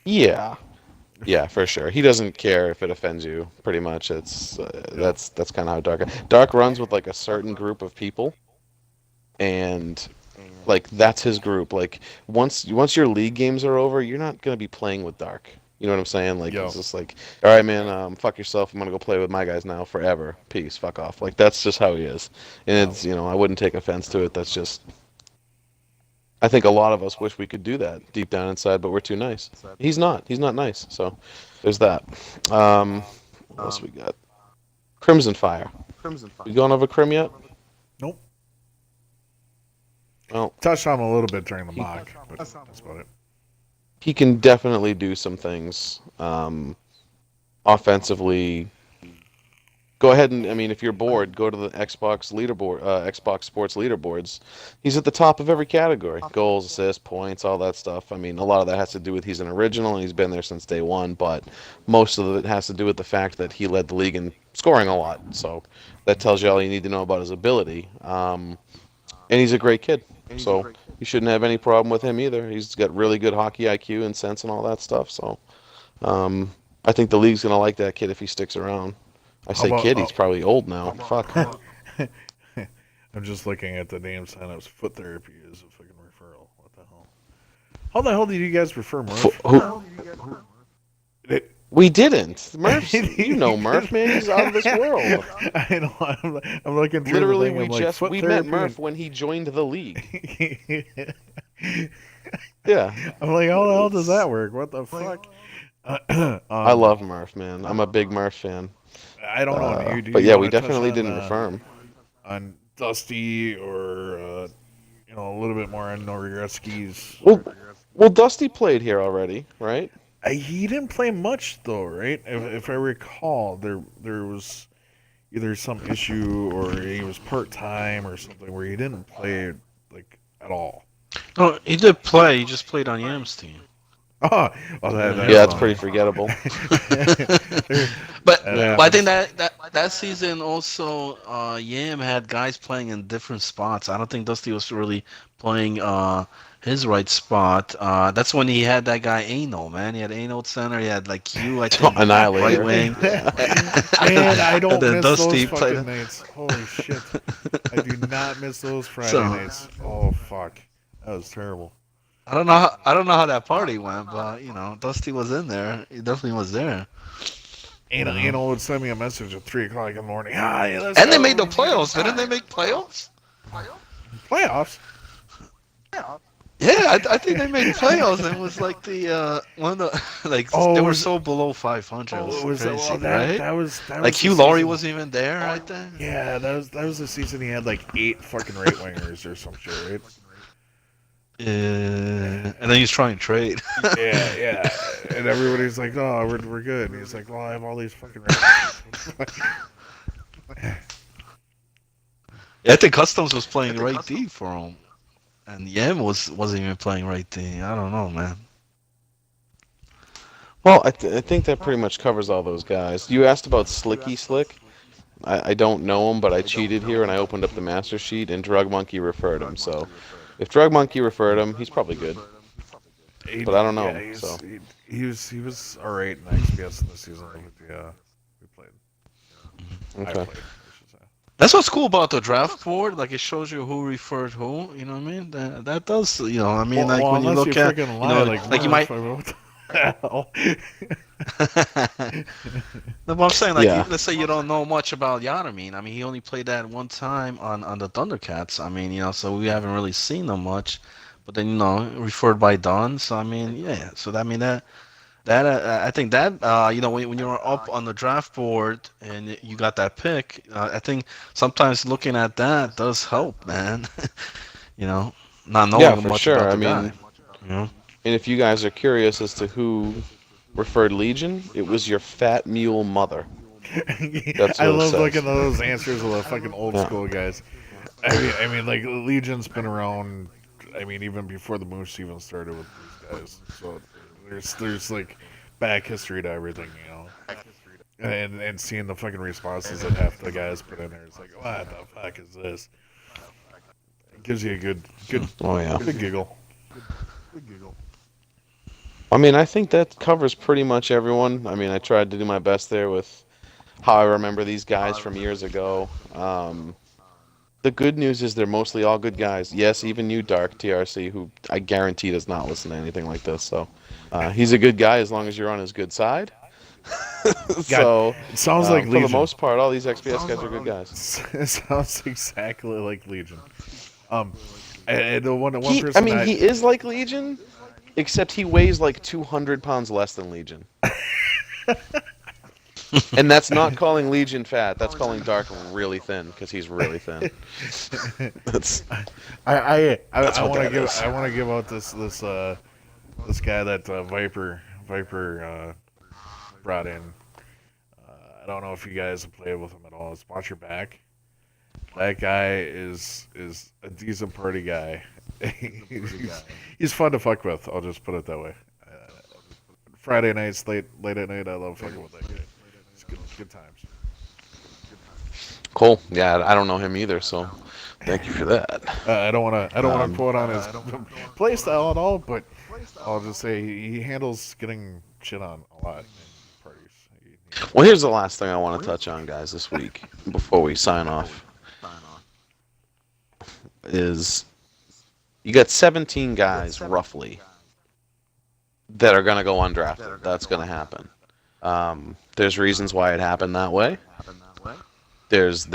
C: Yeah, yeah, for sure. He doesn't care if it offends you. Pretty much, it's
A: Yeah.
C: that's kind of how Dark runs with like a certain group of people, and like that's his group. Like once your league games are over, you're not gonna be playing with Dark. You know what I'm saying? Like
A: Yo.
C: it's just like, all right, man, fuck yourself. I'm gonna go play with my guys now forever. Peace. Fuck off. Like that's just how he is, and it's I wouldn't take offense to it. That's just I think a lot of us wish we could do that deep down inside, but we're too nice. He's not. He's not nice. So there's that. What else we got? Crimson Fire. You going over Crim yet?
A: Nope.
C: Well,
A: Touched on him a little bit during the mock, but that's about it.
C: he can definitely do some things offensively. Go ahead and if you're bored, go to the Xbox leaderboard, Xbox Sports leaderboards. He's at the top of every category: goals, assists, points, all that stuff. I mean, a lot of that has to do with he's an original and he's been there since day one, but most of it has to do with the fact that he led the league in scoring a lot. So that tells you all you need to know about his ability. And he's a great kid, so you shouldn't have any problem with him either. He's got really good hockey IQ and sense and all that stuff. So I think the league's gonna like that kid if he sticks around. I
A: How
C: say
A: about?
C: kid, he's probably old now. Fuck.
A: I'm just looking at the name signups. Foot therapy is a fucking referral. What the hell? How the hell did you guys refer Murph? It,
C: We didn't. Murph's, you know Murph, man. He's out of this world.
A: I know. I'm looking through
C: Literally,
A: the thing.
C: we
A: I'm like,
C: just
A: foot
C: we met
A: therapy
C: Murph when he joined the league.
A: and-
C: Yeah,
A: I'm like, how the hell does that work? What the fuck?
C: I love Murph, man. I'm a big Murph fan.
A: I don't know. Do
C: But
A: you
C: yeah,
A: want
C: we
A: to touch
C: definitely
A: on,
C: didn't refer him.
A: on Dusty or a little bit more on No Regrets skis?
C: Well, Dusty played here already, right?
A: He didn't play much though, right? If I recall, there was either some issue or he was part time or something where he didn't play like at all.
B: No, he did play. He just played on Yam's team.
A: Oh, well,
B: Yeah.
C: Yeah,
A: that's
C: it's
A: funny.
C: pretty forgettable.
A: There-
B: But
A: that
C: Yeah.
B: but I think
A: happens.
B: that season also, Yam had guys playing in different spots. I don't think Dusty was really playing his right spot. That's when he had that guy Ano, man. He had Ano at center. He had like Q, I think, right
C: Annihilator.
B: wing.
C: Yeah.
A: Man, I
B: And
A: don't
B: then
A: miss those
B: Dusty played.
A: fucking nights. Holy shit. I do not miss those Friday
B: So
A: nights. Oh fuck. That was terrible.
B: I don't know how that party went, but Dusty was in there. He definitely was there. You know.
A: Anal would send me a message at 3 o'clock in the morning. Hi, let's
B: And they
A: go.
B: made the playoffs. Didn't they make playoffs?
A: Playoffs.
B: Yeah, I think they made playoffs. It was like the one of the like they
A: Oh,
B: were
A: was
B: so below 500. It was
A: was that?
B: crazy,
A: Well,
B: right?
A: that
B: Like
A: was the
B: Hugh Laurie
A: season.
B: wasn't even there, I think.
A: Yeah, that was the season he had like 8 fucking right wingers or some shit, right?
B: Yeah, and then he's trying to trade.
A: Yeah, yeah. And everybody's like, "Oh, we're good." And he's like, "Well, I have all these fucking right wingers."
B: Yeah, I think Customs was playing right D for him, and Yem wasn't even playing right D. I don't know, man.
C: Well, I think that pretty much covers all those guys. You asked about Slicky Slick. I don't know him, but I cheated here and I opened up the master sheet and Drug Monkey referred him. So if Drug Monkey referred him, he's probably good. But I don't know
A: Yeah,
C: him. So
A: he was all right in XPS in the season we played. I
C: okay.
A: played, I should say.
B: That's what's cool about the draft board. Like it shows you who referred who. You know what I mean? That does. I mean, like
A: Well,
B: when you
A: unless you
B: look at,
A: freaking lie,
B: like you might.
A: motherfucker, what the hell?
B: No, but I'm saying, like,
C: Yeah.
B: let's say you don't know much about Yadamine. I mean, he only played that one time on the Thundercats. I mean, so we haven't really seen him much. But then, referred by Don. So I mean, yeah. So I mean that I think that when you're up on the draft board and you got that pick, I think sometimes looking at that does help, man. you know, not
C: Yeah,
B: knowing
C: for
B: much
C: sure.
B: about
C: I
B: the guy.
C: mean,
B: You know.
C: and if you guys are curious as to who referred Legion, it was your fat mule mother. That's
A: I
C: what it
A: love looking
C: says.
A: at those answers of the fucking old
C: Yeah.
A: school guys. I mean, like Legion's been around. I mean, even before the Moose even started with these guys. So there's like back history to everything, and seeing the fucking responses that half the guys put in there, it's like, what the fuck is this? It gives you a
C: Oh yeah.
A: good giggle.
C: I mean, I think that covers pretty much everyone. I mean, I tried to do my best there with how I remember these guys from years ago. The good news is they're mostly all good guys. Yes, even you, Dark TRC, who I guarantee does not listen to anything like this. So he's a good guy as long as you're on his good side.
A: God,
C: So
A: it sounds like
C: for the
A: Legion.
C: most part, all these XPS guys are good guys.
A: It sounds exactly like Legion. Um, and the one
C: I
A: person
C: mean, he is like Legion, except he weighs like 200 pounds less than Legion. And that's not calling Legion fat. That's calling Dark really thin because he's really thin. That's
A: I
C: That's what
A: want to
C: that
A: give
C: is.
A: I want to give out this guy that Viper brought in. I don't know if you guys have played with him at all. It's Watch Your Back. That guy is a decent party guy. he's fun to fuck with. I'll just put it that way. Friday nights, late at night, I love fucking with that guy. It's good times.
C: cool. Yeah, I don't know him either, so thank you for that.
A: I don't want to
C: Um,
A: quote on his play style at all, but I'll just say he handles getting shit on a lot in parties.
C: Well, here's the last thing I want to touch on, guys, this week before we sign off. Is you got 17 guys roughly that are going to go undrafted. That's going to happen. There's reasons why it happened that way. There's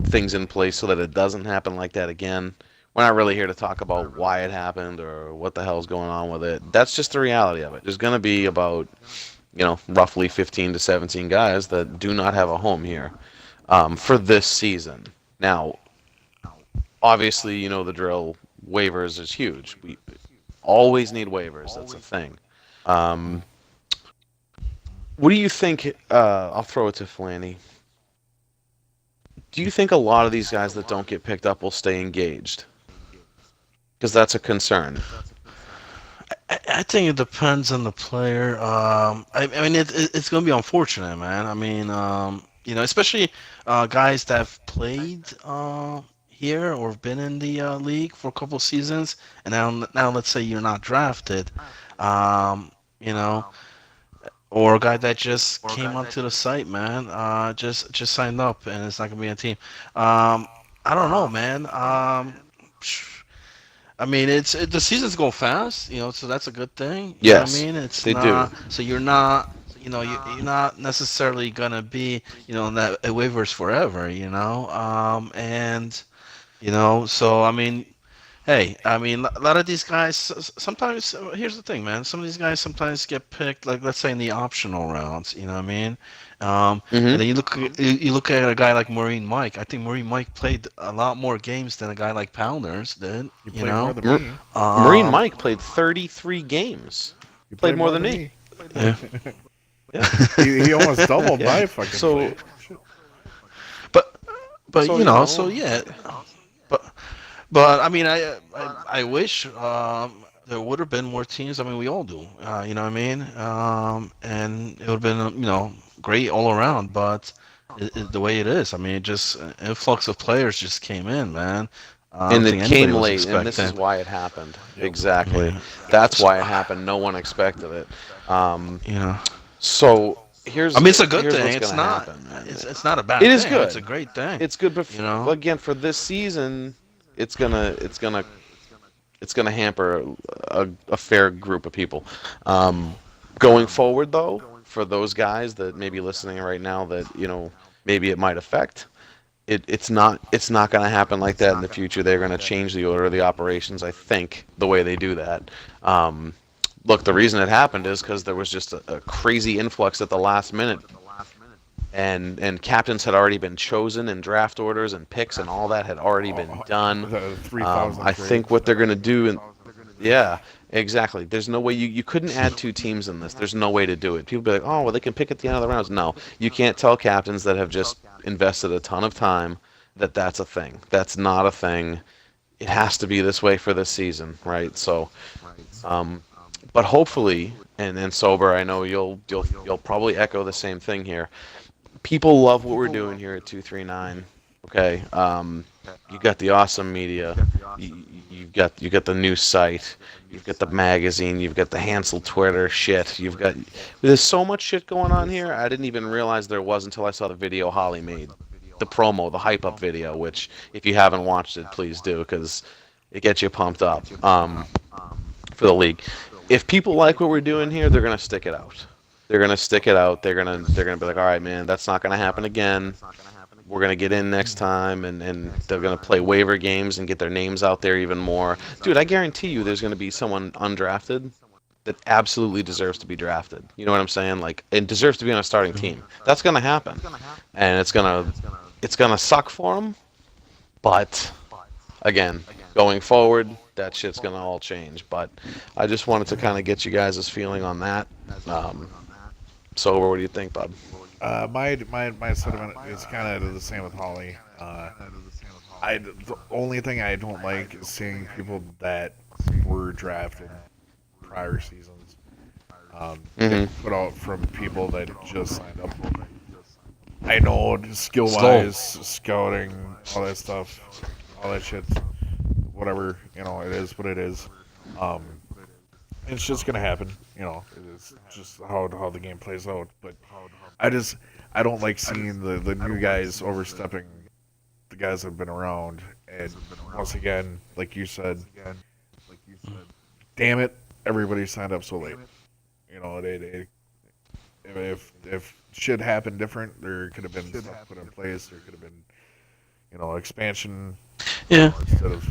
C: things in place so that it doesn't happen like that again. We're not really here to talk about why it happened or what the hell's going on with it. That's just the reality of it. There's going to be about, roughly 15 to 17 guys that do not have a home here for this season. Now, obviously, you know the drill. Waivers is huge. We always need waivers. That's a thing. What do you think? I'll throw it to Flanny. Do you think a lot of these guys that don't get picked up will stay engaged? Because that's a concern.
B: I think it depends on the player. I mean, it's going to be unfortunate, man. I mean, especially guys that have played here or been in the league for a couple of seasons, and now let's say you're not drafted, um, you know, or a guy that just came onto the site, man, just signed up and it's not going to be a team. I don't know, man. I mean, the seasons go fast, so that's a good thing. You know what I
C: Yes,
B: mean? It's
C: they do.
B: not so you're not, you're not necessarily gonna be, in that waivers forever, and so I mean, hey, I mean, a lot of these guys sometimes. Here's the thing, man. Some of these guys sometimes get picked, like let's say in the optional rounds. You know what I mean? And
C: Hmm.
B: then you look at a guy like Marine Mike. I think Marine Mike played a lot more games than a guy like Pounders did.
A: You
B: You
A: played more
B: know?
A: than me.
C: Marine
B: Um,
C: Mike played 33 games.
A: You
C: Played
A: played
C: more
A: more
C: than
A: than
C: me.
A: me.
B: yeah.
C: Yeah.
A: He almost doubled
C: Yeah.
A: my fucking
C: So,
A: play. Shit.
B: but
C: so you know,
B: so yeah. But But I mean, I wish there would have been more teams. I mean, we all do. You know what I mean? And it would have been great all around. But the way it is, I mean, it just influx of players just came in, man. I don't
C: and it
B: think anybody
C: came
B: was
C: late, and this is
B: expecting.
C: why it happened.
A: Yep.
C: Exactly.
B: Yeah.
C: That's
B: So,
C: why it happened. No one expected it. Um,
B: you know,
C: so
B: I mean, it's a good
C: here's
B: thing.
C: what's
B: It's
C: gonna
B: not.
C: happen, man.
B: It's not a
C: It
B: bad
C: is
B: thing. It's
C: good.
B: a great thing.
C: It's good, but
B: You know.
C: again, for this season, it's gonna hamper a fair group of people. Um, Going forward, though, for those guys that may be listening right now, that maybe it might affect. It's not going to happen like that in the future. They're going to change the order of the operations, I think, the way they do that. Um, Look, the reason it happened is because there was just a crazy influx at the last minute, and captains had already been chosen, and draft orders and picks and all that had already been done.
A: The 3,000
C: I think
A: trades.
C: what they're going to do, and yeah, exactly. There's no way you couldn't add two teams in this. There's no way to do it. People be like, oh, well, they can pick at the end of the rounds. No, you can't tell captains that have just invested a ton of time that that's a thing. That's not a thing. It has to be this way for this season, right? So, um, but hopefully, and Sober, I know you'll probably echo the same thing here. People love what we're doing here at 239. Okay, you got the awesome media, you got the new site, you've got the magazine, you've got the Hansel Twitter shit, there's so much shit going on here. I didn't even realize there was until I saw the video Holly made, the promo, the hype up video, which if you haven't watched it, please do, because it gets you pumped up for the league. If people like what we're doing here, they're gonna stick it out. They're gonna stick it out. They're gonna be like, all right, man, that's not gonna happen again. We're gonna get in next time, and they're gonna play waiver games and get their names out there even more. Dude, I guarantee you, there's gonna be someone undrafted that absolutely deserves to be drafted. You know what I'm saying? Like, and deserves to be on a starting team. That's gonna happen, and it's gonna suck for them. But again, going forward, that shit's gonna all change. But I just wanted to kind of get you guys' feeling on that. Sober, what do you think, bud?
A: My sentiment is kind of the same with Holly. The only thing I don't like is seeing people that were drafted prior seasons get
C: Mm-hmm.
A: put out from people that just signed up. I know skill
B: Slow.
A: wise, scouting, all that stuff, all that shit, whatever, it is what it is. Um, it's just gonna happen, it is just how the game plays out. But I just I don't like seeing the new guys overstepping the guys that have been around. And once again, like you said, damn it, everybody signed up so late. If shit happened different, there could have been stuff put in place. There could have been, expansion
B: Yeah.
A: instead of,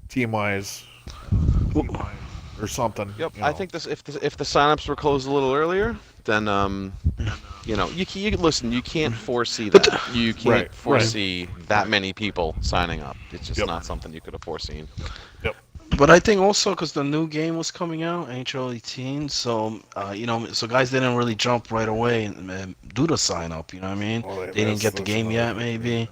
A: team wise or something.
C: Yep, I think this if the signups were closed a little earlier, then you listen. You can't foresee that. You can't
A: Right.
C: foresee that many people signing up. It's just
A: Yep.
C: not something you could have foreseen.
A: Yep.
B: But I think also because the new game was coming out, NHL 18, so so guys didn't really jump right away and do the sign up. You know what I mean?
A: Well,
B: They didn't get the
A: that's
B: game
A: another
B: yet,
A: thing too.
B: maybe.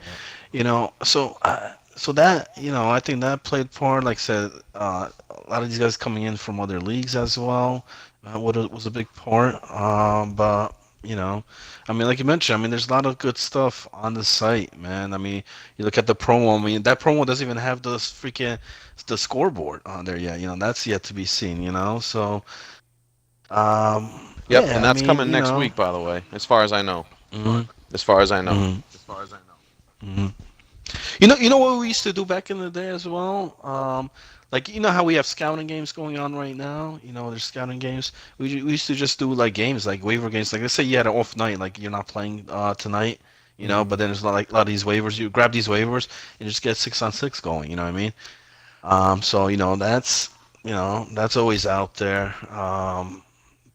B: So that I think that played part. Like I said, a lot of these guys coming in from other leagues as well. Was a big part. But I mean, like you mentioned, I mean, there's a lot of good stuff on the site, man. I mean, you look at the promo. I mean, that promo doesn't even have the scoreboard on there yet. That's yet to be seen. So
C: Yep,
B: yeah,
C: and
B: I
C: that's
B: mean,
C: coming next week, by the way, as far as I know.
B: hmm
C: As far as I know.
B: hmm hmm what we used to do back in the day as well. Like how we have scouting games going on right now. There's scouting games. We used to just do like games, like waiver games. Like let's say you had an off night, like you're not playing tonight. But then there's a lot of these waivers. You grab these waivers and just get 6-on-6 going. You know what I mean? So that's always out there.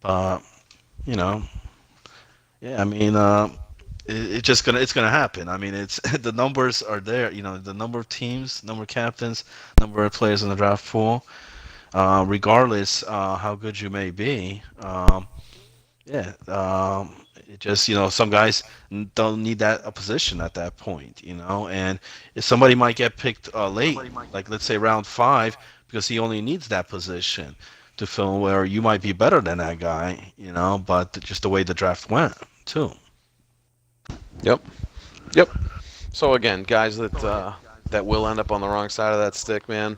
B: But you know, yeah, I mean, it's gonna happen. I mean, it's the numbers are there. The number of teams, number of captains, number of players in the draft pool. Regardless how good you may be, yeah, it just some guys don't need that a position at that point. And if somebody might get picked late, like let's say round 5, because he only needs that position to fill where you might be better than that guy. But just the way the draft went too.
C: Yep. Yep. So again, guys that will end up on the wrong side of that stick, man.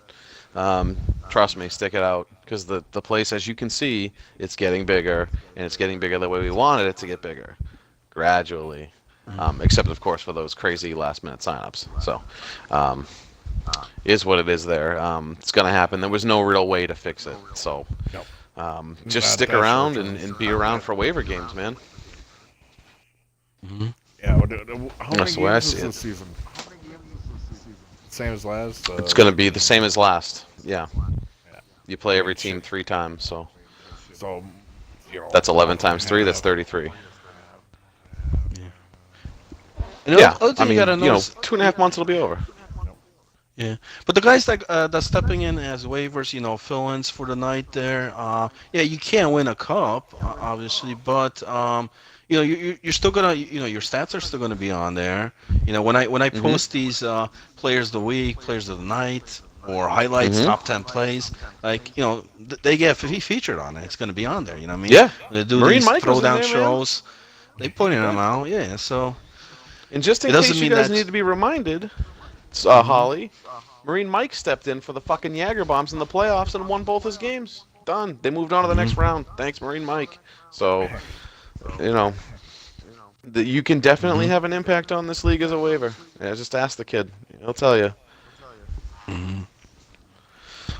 C: Trust me, stick it out, because the place, as you can see, it's getting bigger, and it's getting bigger the way we wanted it to get bigger, gradually. Except of course for those crazy last minute signups. So, is what it is there. It's gonna happen. There was no real way to fix it. So,
A: No.
C: just
A: Not
C: stick
A: that
C: around
A: short term.
C: and be around for waiver games, man.
B: hmm
A: Yeah. How many
C: That's the way I
A: games
C: see
A: is
C: it.
A: this season? Same as last.
C: It's gonna be the same as last. Yeah.
A: Yeah.
C: You play every
A: Shit.
C: team 3 times, so
A: So,
C: that's 11
A: roughly
C: times 3. That's
A: half.
C: 33.
B: Yeah. And the
C: Yeah,
B: other
C: I
B: thing you
C: mean,
B: gotta notice.
C: 2.5 months it'll be over.
B: Yeah, but the guys that's stepping in as waivers, fill-ins for the night there. Yeah, you can't win a cup, obviously, but you're still gonna, your stats are still gonna be on there. When I
C: Mhm.
B: post these players of the week, players of the night, or highlights,
C: Mhm.
B: top 10 plays, like they get featured on it. It's gonna be on there. You know what I mean?
C: Yeah.
B: When they do
C: Marine
B: these
C: Mike was in
B: throwdown
C: there, man.
B: shows, they putting them
C: Yeah.
B: out. Yeah, so
C: And just
B: it
C: in
B: doesn't
C: case you
B: mean
C: guys
B: that.
C: need to be reminded,
B: Mhm.
C: Holly, Marine Mike stepped in for the fucking Jagger Bombs in the playoffs and won both his games. Done. They moved on to the next
B: Mhm.
C: round. Thanks, Marine Mike. So, you know, you can definitely
B: Mhm.
C: have an impact on this league as a waiver. Yeah, just ask the kid. He'll tell you.
B: Mhm.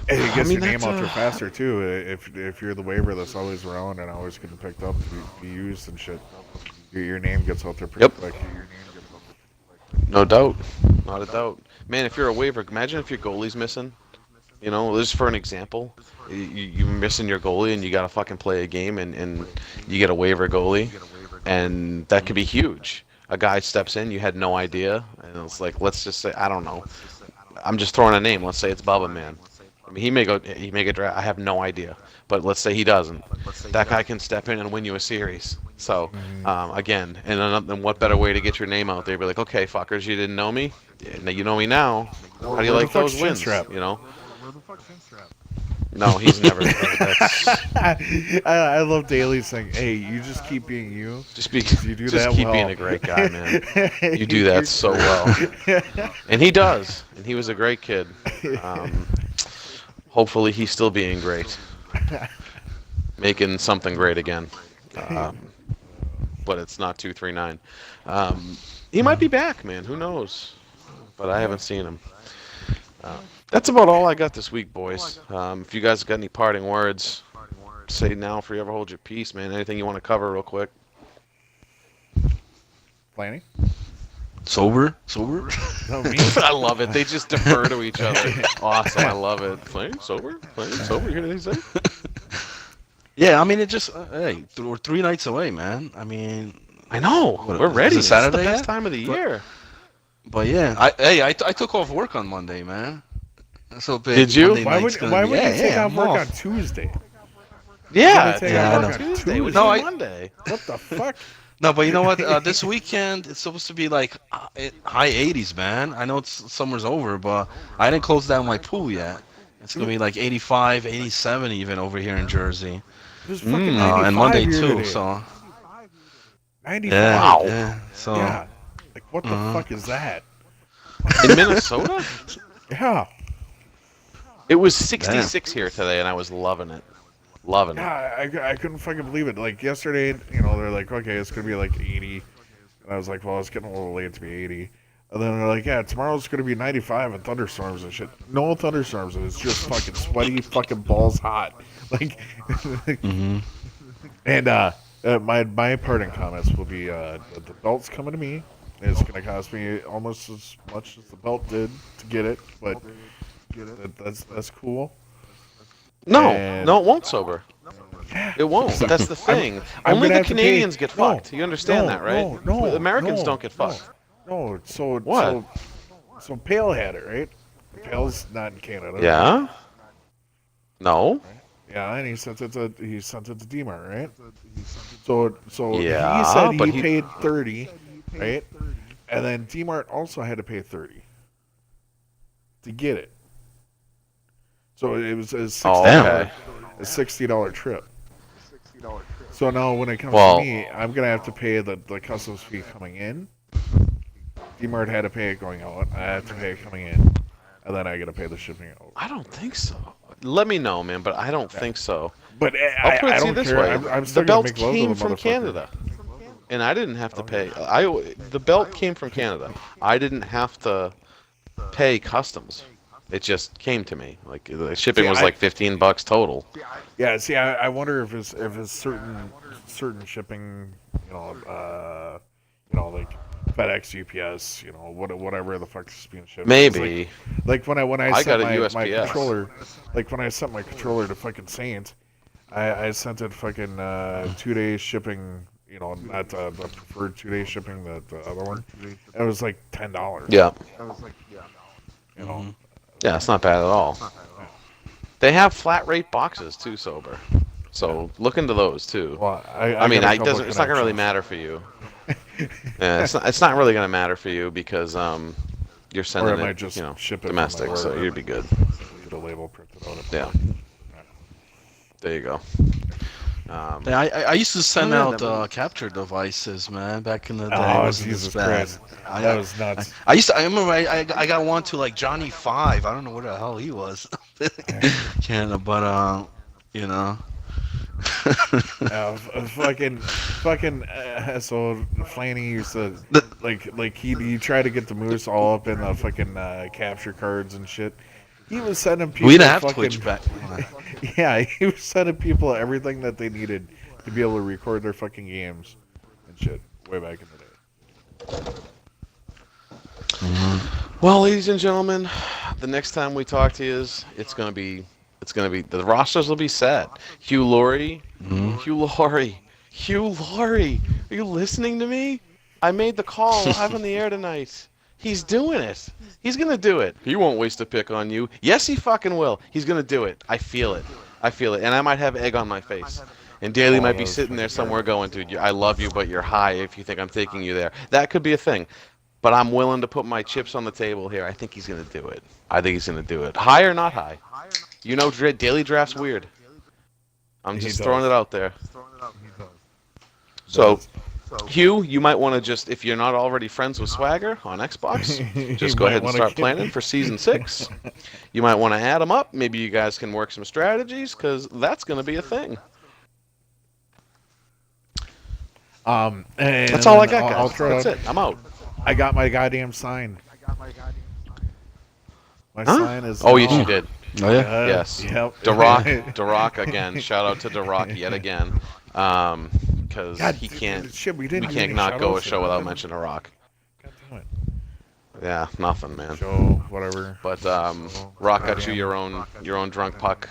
A: And it
C: I
A: gets
C: mean,
A: your name
C: that's
A: out there faster too. If you're the waiver that's always around and always getting picked up to be used and shit, your name gets out there pretty
C: Yep.
A: quick.
C: No doubt. Not a doubt. Man, if you're a waiver, imagine if your goalie's missing. Just for an example, you're missing your goalie and you got to fucking play a game, and you get a waiver goalie, and that could be huge. A guy steps in, you had no idea, and it's like, let's just say, I don't know. I'm just throwing a name. Let's say it's Bubba Man. I mean, he may get draft. I have no idea, but let's say he doesn't. That guy can step in and win you a series. So,
A: Mm-hmm.
C: again, and what better way to get your name out there? Be like, okay, fuckers, you didn't know me. Yeah, now you know me now. How do you
A: Where the
C: like
A: fuck's
C: those wins?
A: Chinstrap?
C: No, he's never. That's
A: I love Daly's saying, "Hey, you just keep being you,
C: just be,
A: 'cause you do
C: just
A: that
C: keep
A: well."
C: being a great guy, man. You do
A: You're
C: that so well, and he does. And he was a great kid. Um, hopefully, he's still being great, making something great again. Um, but it's not 239. He might be back, man. Who knows? But I haven't seen him. That's about all I got this week, boys. If you guys got any parting words, say now if you ever hold your peace, man. Anything you want to cover real quick?
A: Planning?
B: Sober.
A: No, me.
C: I love it. They just defer to each other. Awesome. I love it. Playing sober? Playing sober? You hear what they say?
B: Yeah, I mean, it just hey, we're 3 nights away, man. I mean,
C: I know.
B: what,
C: We're
B: is
C: ready.
B: it
C: This is the
B: Saturday
C: best
B: yet?
C: time of the
B: But-
C: year.
B: But yeah, I took off work on Monday, man. So big.
C: Did you?
B: Monday
A: Why
B: night's
A: would
B: gonna
A: why
B: be,
A: would you take
B: yeah,
A: off
B: I'm
A: work
B: off.
A: on Tuesday?
C: Yeah,
A: take
B: off
C: on
B: work on
C: Tuesday. It was
B: No,
C: Monday.
A: What the fuck?
B: No, but you know what? This weekend it's supposed to be like high 80s, man. I know summer's over, but I didn't close down my pool yet. It's gonna be like 85, 87 even over here in Jersey.
A: It was fucking
B: And
A: 95
B: Monday
A: here
B: too.
A: today.
B: So
A: 95.
B: yeah,
C: Wow.
B: yeah. So
A: Yeah. Like what the fuck is that?
C: In Minnesota,
A: Yeah.
C: it was 66 here today, and I was loving it. Loving it.
A: Yeah, I couldn't fucking believe it. Like yesterday, they're like, okay, it's gonna be like 80, and I was like, well, it's getting a little late to be 80. And then they're like, yeah, tomorrow's gonna be 95 and thunderstorms and shit. No thunderstorms, and it's just fucking sweaty, fucking balls hot. Like, and my parting comments will be the belt's coming to me. It's gonna cost me almost as much as the belt did to get it, but that's cool.
C: No,
A: And-
C: no, it won't sober. It won't. That's the thing.
A: I'm
C: Only
A: gonna
C: the
A: have to pay-
C: Canadians get
A: No,
C: fucked. You understand
A: no,
C: that, right?
A: no,
C: The Americans
A: no,
C: don't get fucked.
A: No, so
C: What?
A: So Pale had it, right? Pale's not in Canada.
C: Yeah. No.
A: Yeah, and he sent it to D-Mart, right? So
C: Yeah,
A: he said
C: but
A: he
C: he-
A: paid 30, right? And then D-Mart also had to pay 30 to get it. So it was a $60 trip. So now when it comes
C: Well-
A: to me, I'm gonna have to pay the customs fee coming in. D-Mart had to pay it going out. I have to pay it coming in, and then I gotta pay the shipping out.
C: I don't think so. Let me know, man, but I don't think so.
A: But
C: I'll put it
A: I
C: to you
A: don't
C: this
A: care.
C: way:
A: I'm still
C: the
A: gonna
C: belt
A: make love to
C: came
A: the
C: from
A: motherfucker.
C: Canada, and I didn't have to pay. The belt came from Canada. I didn't have to pay customs. It just came to me. Like the shipping
A: See,
C: was like $15 total.
A: Yeah, see, I wonder if it's certain shipping, like FedEx, UPS, whatever the fuck is being shipped.
C: Maybe.
A: Like when I
C: I
A: sent
C: got a
A: my
C: USPS.
A: controller, like when I sent my controller to fucking Saint, I sent it fucking 2 days shipping. Not the preferred 2 day shipping, the other one. It was like $10.
C: Yeah.
A: You know.
C: Yeah, it's not bad at all. They have flat rate boxes too, sober. So look into those too.
A: Well,
C: I mean,
A: got a couple
C: it's not gonna really
A: connections.
C: matter for you. Yeah, it's not really gonna matter for you because you're
A: Or
C: sending
A: I might
C: it,
A: just
C: you know,
A: ship it
C: domestic,
A: from my
C: so
A: order.
C: you'd be good.
A: Get a label printed out.
C: Yeah. There you go.
B: Yeah, I used to send
C: yeah,
B: out
C: that
B: capture devices, man, back in the day.
A: Oh,
B: It wasn't this
A: Jesus
B: bad.
A: Christ. That was nuts.
B: I remember I got one to like Johnny 5. I don't know where the hell he was. Canada, but you know.
A: Fucking so Flanny used to like he tried to get the moose all up in the fucking capture cards and shit. He was sending people
B: We didn't have
A: fucking,
B: Twitch back.
A: Yeah, he was sending people everything that they needed to be able to record their fucking games and shit way back in the day.
C: Well, ladies and gentlemen, the next time we talk to you it's gonna be the rosters will be set. Hugh Laurie, Hugh Laurie, are you listening to me? I made the call live on the air tonight. He's doing it. He's gonna do it. He won't waste a pick on you. Yes, he fucking will. He's gonna do it. I feel it. And I might have egg on my face. And Daly might be sitting there somewhere going, dude, I love you, but you're high if you think I'm taking you there. That could be a thing. But I'm willing to put my chips on the table here. I think he's going to do it. High or not high? You know, Daily Draft's weird. I'm
A: He
C: just
A: does.
C: throwing it out there. So, Hugh, you might want to just, if you're not already friends with Swagger on Xbox, just go
A: might
C: ahead and
A: wanna
C: start
A: get-
C: planning for Season 6. You might want to add them up. Maybe you guys can work some strategies, because that's going to be a thing.
A: And
C: That's all I got,
A: I'll
C: guys.
A: throw
C: That's
A: out-
C: it. I'm out.
A: I got my goddamn sign. My
C: Huh?
A: sign is.
C: Oh, yes, you did.
B: Oh yeah.
C: Yes.
A: Yep.
C: Darock again. Shout out to Darock yet again, because
A: God,
C: he can't.
A: Shit, we
C: We
A: didn't. do
C: can't
A: any
C: not go a
A: shout-outs
C: show
A: yet.
C: without mentioning Darock.
A: God damn it.
C: Yeah, nothing, man.
A: Show whatever.
C: But Rock got you your own drunk puck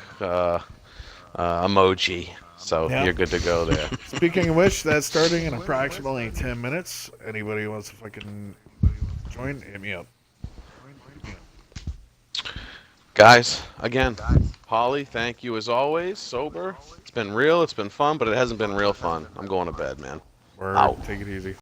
C: emoji, so
A: Yeah.
C: you're good to go there.
A: Speaking of which, that's starting in approximately 10 minutes. Anybody who wants to fucking join, hit me up.
C: Guys, again, Holly, thank you as always. Sober. It's been real. It's been fun, but it hasn't been real fun. I'm going to bed, man.
A: Word.
C: Out.
A: Take it easy.